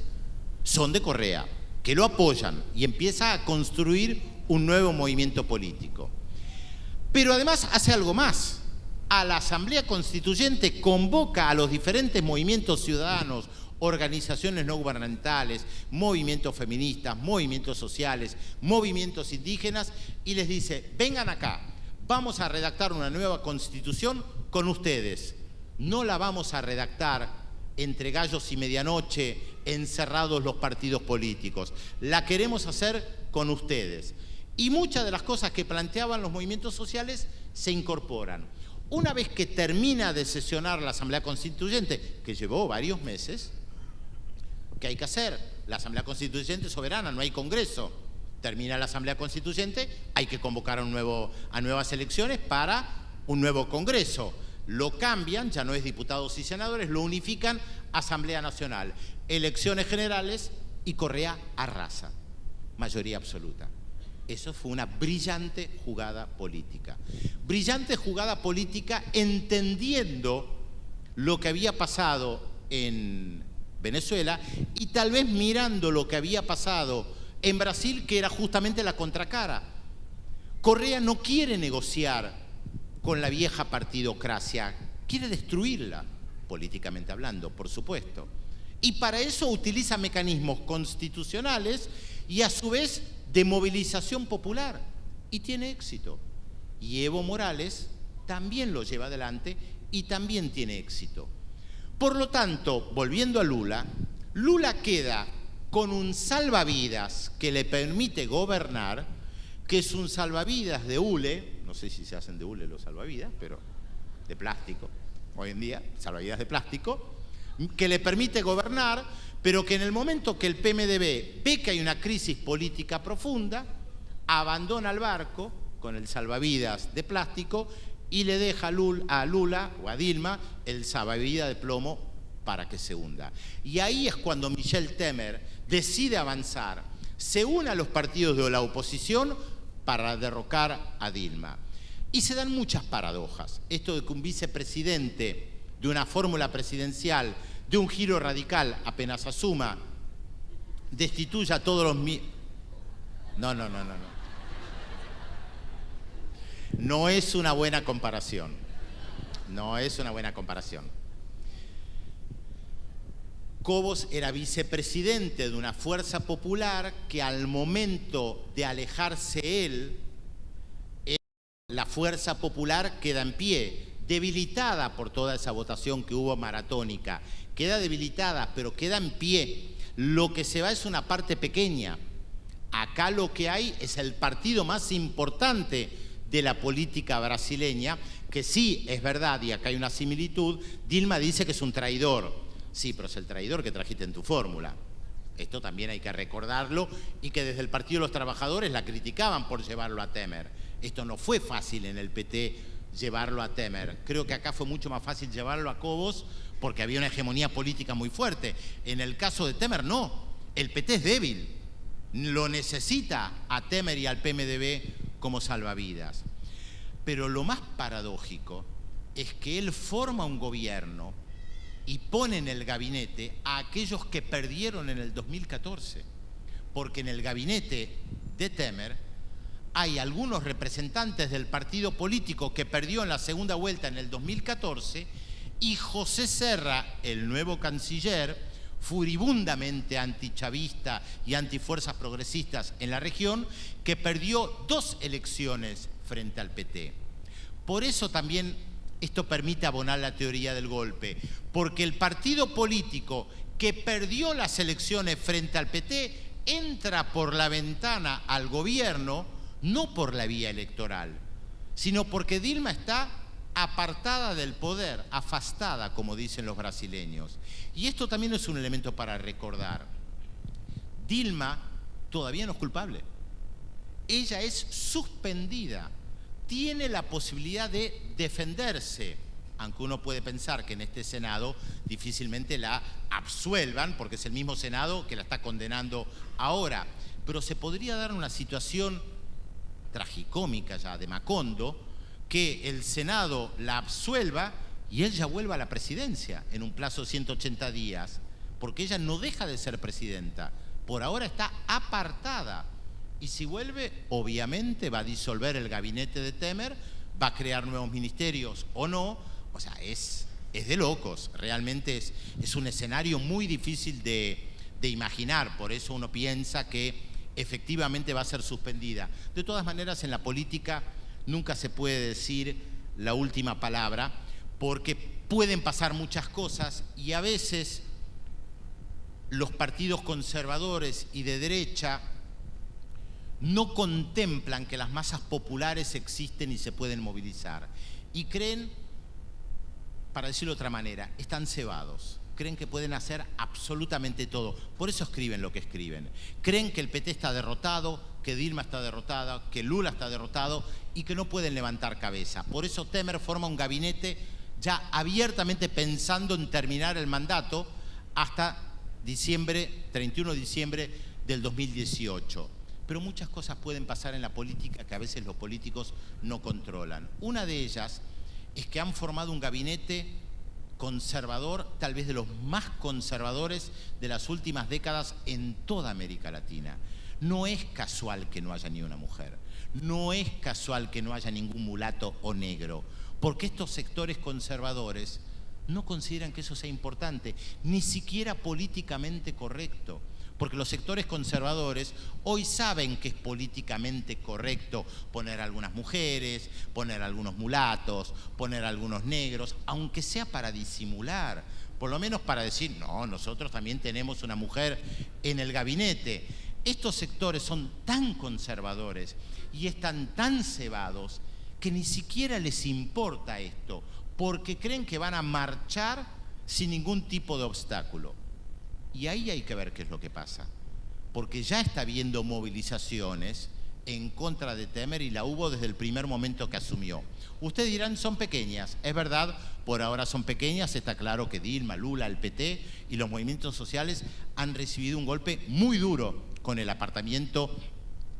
son de Correa, que lo apoyan y empieza a construir un nuevo movimiento político. Pero además hace algo más. A la Asamblea Constituyente convoca a los diferentes movimientos ciudadanos, organizaciones no gubernamentales, movimientos feministas, movimientos sociales, movimientos indígenas, y les dice: vengan acá, vamos a redactar una nueva constitución con ustedes. No la vamos a redactar entre gallos y medianoche, encerrados los partidos políticos. La queremos hacer con ustedes. Y muchas de las cosas que planteaban los movimientos sociales se incorporan. Una vez que termina de sesionar la Asamblea Constituyente, que llevó varios meses, ¿qué hay que hacer? La Asamblea Constituyente es soberana, no hay Congreso. Termina la Asamblea Constituyente, hay que convocar a nuevas elecciones para un nuevo Congreso. Lo cambian, ya no es diputados y senadores, lo unifican, Asamblea Nacional, elecciones generales, y Correa arrasa, mayoría absoluta. Eso fue una brillante jugada política. Brillante jugada política entendiendo lo que había pasado en Venezuela y tal vez mirando lo que había pasado en Brasil, que era justamente la contracara. Correa no quiere negociar con la vieja partidocracia, quiere destruirla, políticamente hablando, por supuesto. Y para eso utiliza mecanismos constitucionales y a su vez de movilización popular, y tiene éxito. Y Evo Morales también lo lleva adelante y también tiene éxito. Por lo tanto, volviendo a Lula, Lula queda con un salvavidas que le permite gobernar, que es un salvavidas de hule, no sé si se hacen de hule los salvavidas, pero de plástico, hoy en día, salvavidas de plástico, que le permite gobernar, pero que en el momento que el PMDB ve que hay una crisis política profunda, abandona el barco con el salvavidas de plástico y le deja a Lula o a Dilma el salvavidas de plomo para que se hunda. Y ahí es cuando Michel Temer decide avanzar, se une a los partidos de la oposición para derrocar a Dilma. Y se dan muchas paradojas. Esto de que un vicepresidente de una fórmula presidencial de un giro radical apenas asuma, destituya a todos los... No. No es una buena comparación. No es una buena comparación. Cobos era vicepresidente de una fuerza popular que al momento de alejarse él, la fuerza popular queda en pie, debilitada por toda esa votación que hubo maratónica. Queda debilitada, pero queda en pie. Lo que se va es una parte pequeña. Acá lo que hay es el partido más importante de la política brasileña, que sí, es verdad, y acá hay una similitud, Dilma dice que es un traidor. Sí, pero es el traidor que trajiste en tu fórmula. Esto también hay que recordarlo, y que desde el Partido de los Trabajadores la criticaban por llevarlo a Temer. Esto no fue fácil en el PT llevarlo a Temer. Creo que acá fue mucho más fácil llevarlo a Cobos porque había una hegemonía política muy fuerte. En el caso de Temer no, el PT es débil, lo necesita a Temer y al PMDB como salvavidas. Pero lo más paradójico es que él forma un gobierno y pone en el gabinete a aquellos que perdieron en el 2014, porque en el gabinete de Temer hay algunos representantes del partido político que perdió en la segunda vuelta en el 2014, y José Serra, el nuevo canciller, furibundamente antichavista y antifuerzas progresistas en la región, que perdió 2 elecciones frente al PT. Por eso también esto permite abonar la teoría del golpe, porque el partido político que perdió las elecciones frente al PT entra por la ventana al gobierno, no por la vía electoral, sino porque Dilma está apartada del poder, afastada, como dicen los brasileños. Y esto también es un elemento para recordar. Dilma todavía no es culpable. Ella es suspendida. Tiene la posibilidad de defenderse, aunque uno puede pensar que en este Senado difícilmente la absuelvan, porque es el mismo Senado que la está condenando ahora. Pero se podría dar una situación tragicómica ya de Macondo, que el Senado la absuelva y ella vuelva a la presidencia en un plazo de 180 días, porque ella no deja de ser presidenta. Por ahora está apartada. Y si vuelve, obviamente va a disolver el gabinete de Temer, va a crear nuevos ministerios o no. O sea, es de locos. Realmente es un escenario muy difícil de imaginar. Por eso uno piensa que efectivamente va a ser suspendida. De todas maneras, en la política nunca se puede decir la última palabra, porque pueden pasar muchas cosas y a veces los partidos conservadores y de derecha no contemplan que las masas populares existen y se pueden movilizar. Y creen, para decirlo de otra manera, están cebados. Creen que pueden hacer absolutamente todo. Por eso escriben lo que escriben. Creen que el PT está derrotado, que Dilma está derrotada, que Lula está derrotado y que no pueden levantar cabeza. Por eso Temer forma un gabinete ya abiertamente pensando en terminar el mandato hasta 31 de diciembre del 2018. Pero muchas cosas pueden pasar en la política que a veces los políticos no controlan. Una de ellas es que han formado un gabinete conservador, tal vez de los más conservadores de las últimas décadas en toda América Latina. No es casual que no haya ni una mujer, no es casual que no haya ningún mulato o negro, porque estos sectores conservadores no consideran que eso sea importante, ni siquiera políticamente correcto. Porque los sectores conservadores hoy saben que es políticamente correcto poner a algunas mujeres, poner a algunos mulatos, poner a algunos negros, aunque sea para disimular, por lo menos para decir, no, nosotros también tenemos una mujer en el gabinete. Estos sectores son tan conservadores y están tan cebados que ni siquiera les importa esto, porque creen que van a marchar sin ningún tipo de obstáculo. Y ahí hay que ver qué es lo que pasa, porque ya está habiendo movilizaciones en contra de Temer y la hubo desde el primer momento que asumió. Ustedes dirán, son pequeñas, es verdad, por ahora son pequeñas, está claro que Dilma, Lula, el PT y los movimientos sociales han recibido un golpe muy duro con el apartamiento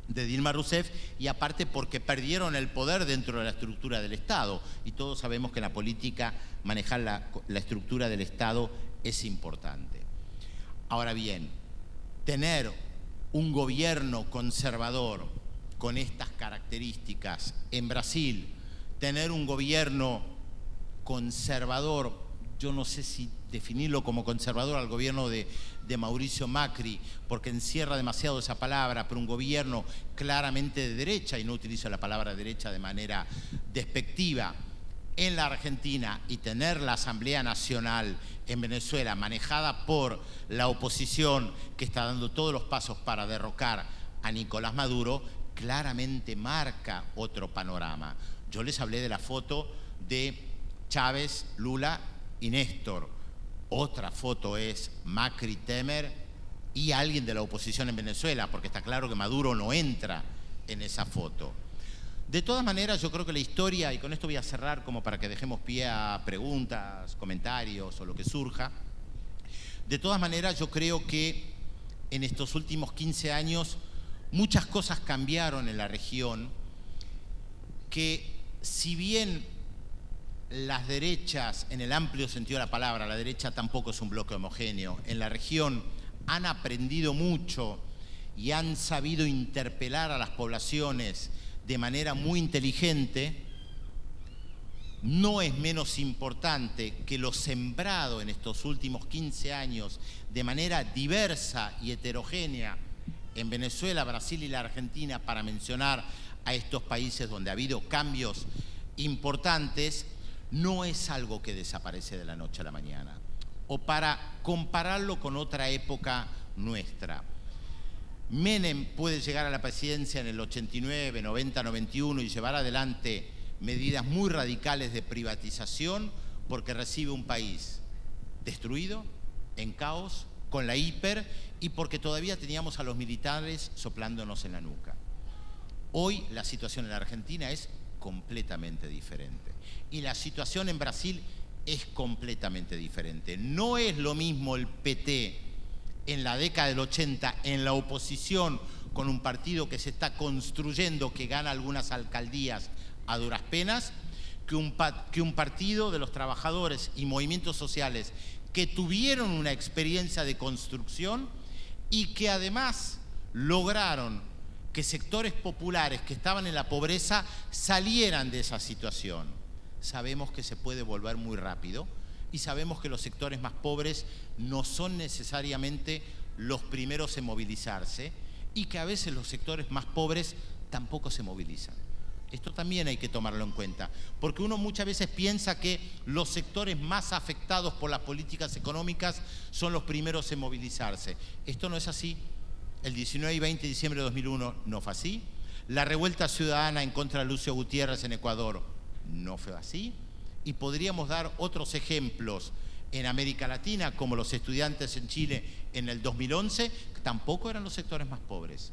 de Dilma Rousseff y aparte porque perdieron el poder dentro de la estructura del Estado y todos sabemos que en la política manejar la estructura del Estado es importante. Ahora bien, tener un gobierno conservador con estas características en Brasil, tener un gobierno conservador, yo no sé si definirlo como conservador al gobierno de Mauricio Macri, porque encierra demasiado esa palabra, pero un gobierno claramente de derecha, y no utilizo la palabra derecha de manera despectiva, en la Argentina, y tener la Asamblea Nacional en Venezuela manejada por la oposición que está dando todos los pasos para derrocar a Nicolás Maduro, claramente marca otro panorama. Yo les hablé de la foto de Chávez, Lula y Néstor. Otra foto es Macri, Temer y alguien de la oposición en Venezuela, porque está claro que Maduro no entra en esa foto. De todas maneras, yo creo que la historia, y con esto voy a cerrar como para que dejemos pie a preguntas, comentarios o lo que surja. De todas maneras, yo creo que en estos últimos 15 años muchas cosas cambiaron en la región, que si bien las derechas, en el amplio sentido de la palabra, la derecha tampoco es un bloque homogéneo, en la región han aprendido mucho y han sabido interpelar a las poblaciones de manera muy inteligente, no es menos importante que lo sembrado en estos últimos 15 años de manera diversa y heterogénea en Venezuela, Brasil y la Argentina, para mencionar a estos países donde ha habido cambios importantes, no es algo que desaparece de la noche a la mañana. O para compararlo con otra época nuestra, Menem puede llegar a la presidencia en el 89, 90, 91 y llevar adelante medidas muy radicales de privatización porque recibe un país destruido, en caos, con la hiper y porque todavía teníamos a los militares soplándonos en la nuca. Hoy la situación en la Argentina es completamente diferente y la situación en Brasil es completamente diferente. No es lo mismo el PT en la década del 80 en la oposición con un partido que se está construyendo, que gana algunas alcaldías a duras penas, que un partido de los trabajadores y movimientos sociales que tuvieron una experiencia de construcción y que además lograron que sectores populares que estaban en la pobreza salieran de esa situación. Sabemos que se puede volver muy rápido y sabemos que los sectores más pobres no son necesariamente los primeros en movilizarse y que a veces los sectores más pobres tampoco se movilizan. Esto también hay que tomarlo en cuenta, porque uno muchas veces piensa que los sectores más afectados por las políticas económicas son los primeros en movilizarse. Esto no es así. El 19 y 20 de diciembre de 2001 no fue así. La revuelta ciudadana en contra de Lucio Gutiérrez en Ecuador no fue así. Y podríamos dar otros ejemplos en América Latina, como los estudiantes en Chile en el 2011, que tampoco eran los sectores más pobres.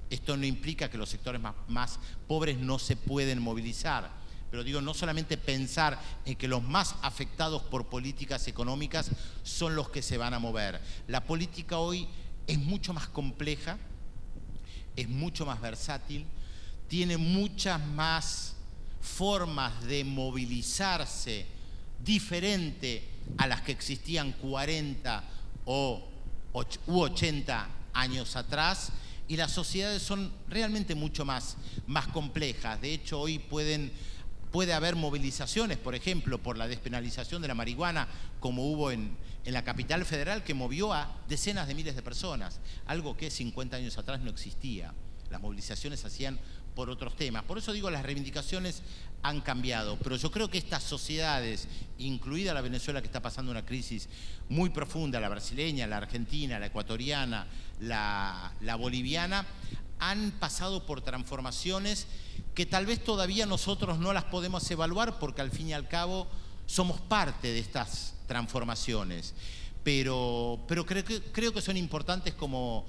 Esto no implica que los sectores más pobres no se pueden movilizar, pero digo, no solamente pensar en que los más afectados por políticas económicas son los que se van a mover. La política hoy es mucho más compleja, es mucho más versátil, tiene muchas más formas de movilizarse diferente a las que existían 40 u 80 años atrás, y las sociedades son realmente mucho más complejas. De hecho, hoy puede haber movilizaciones, por ejemplo, por la despenalización de la marihuana, como hubo en la capital federal, que movió a decenas de miles de personas, algo que 50 años atrás no existía. Las movilizaciones se hacían por otros temas. Por eso digo, las reivindicaciones han cambiado, pero yo creo que estas sociedades, incluida la Venezuela, que está pasando una crisis muy profunda, la brasileña, la argentina, la ecuatoriana, la boliviana, han pasado por transformaciones que tal vez todavía nosotros no las podemos evaluar porque al fin y al cabo somos parte de estas transformaciones. Pero creo que son importantes como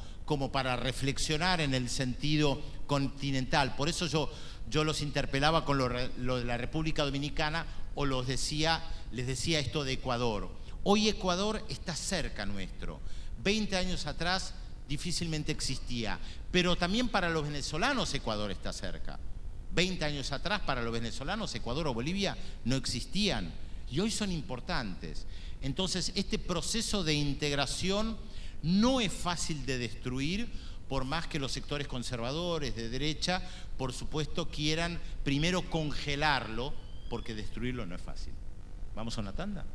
para reflexionar en el sentido continental. Por eso yo los interpelaba con lo de la República Dominicana o les decía esto de Ecuador. Hoy Ecuador está cerca nuestro. 20 años atrás difícilmente existía, pero también para los venezolanos Ecuador está cerca. 20 años atrás para los venezolanos Ecuador o Bolivia no existían y hoy son importantes. Entonces, este proceso de integración no es fácil de destruir, por más que los sectores conservadores de derecha, por supuesto, quieran primero congelarlo, porque destruirlo no es fácil. ¿Vamos a una tanda?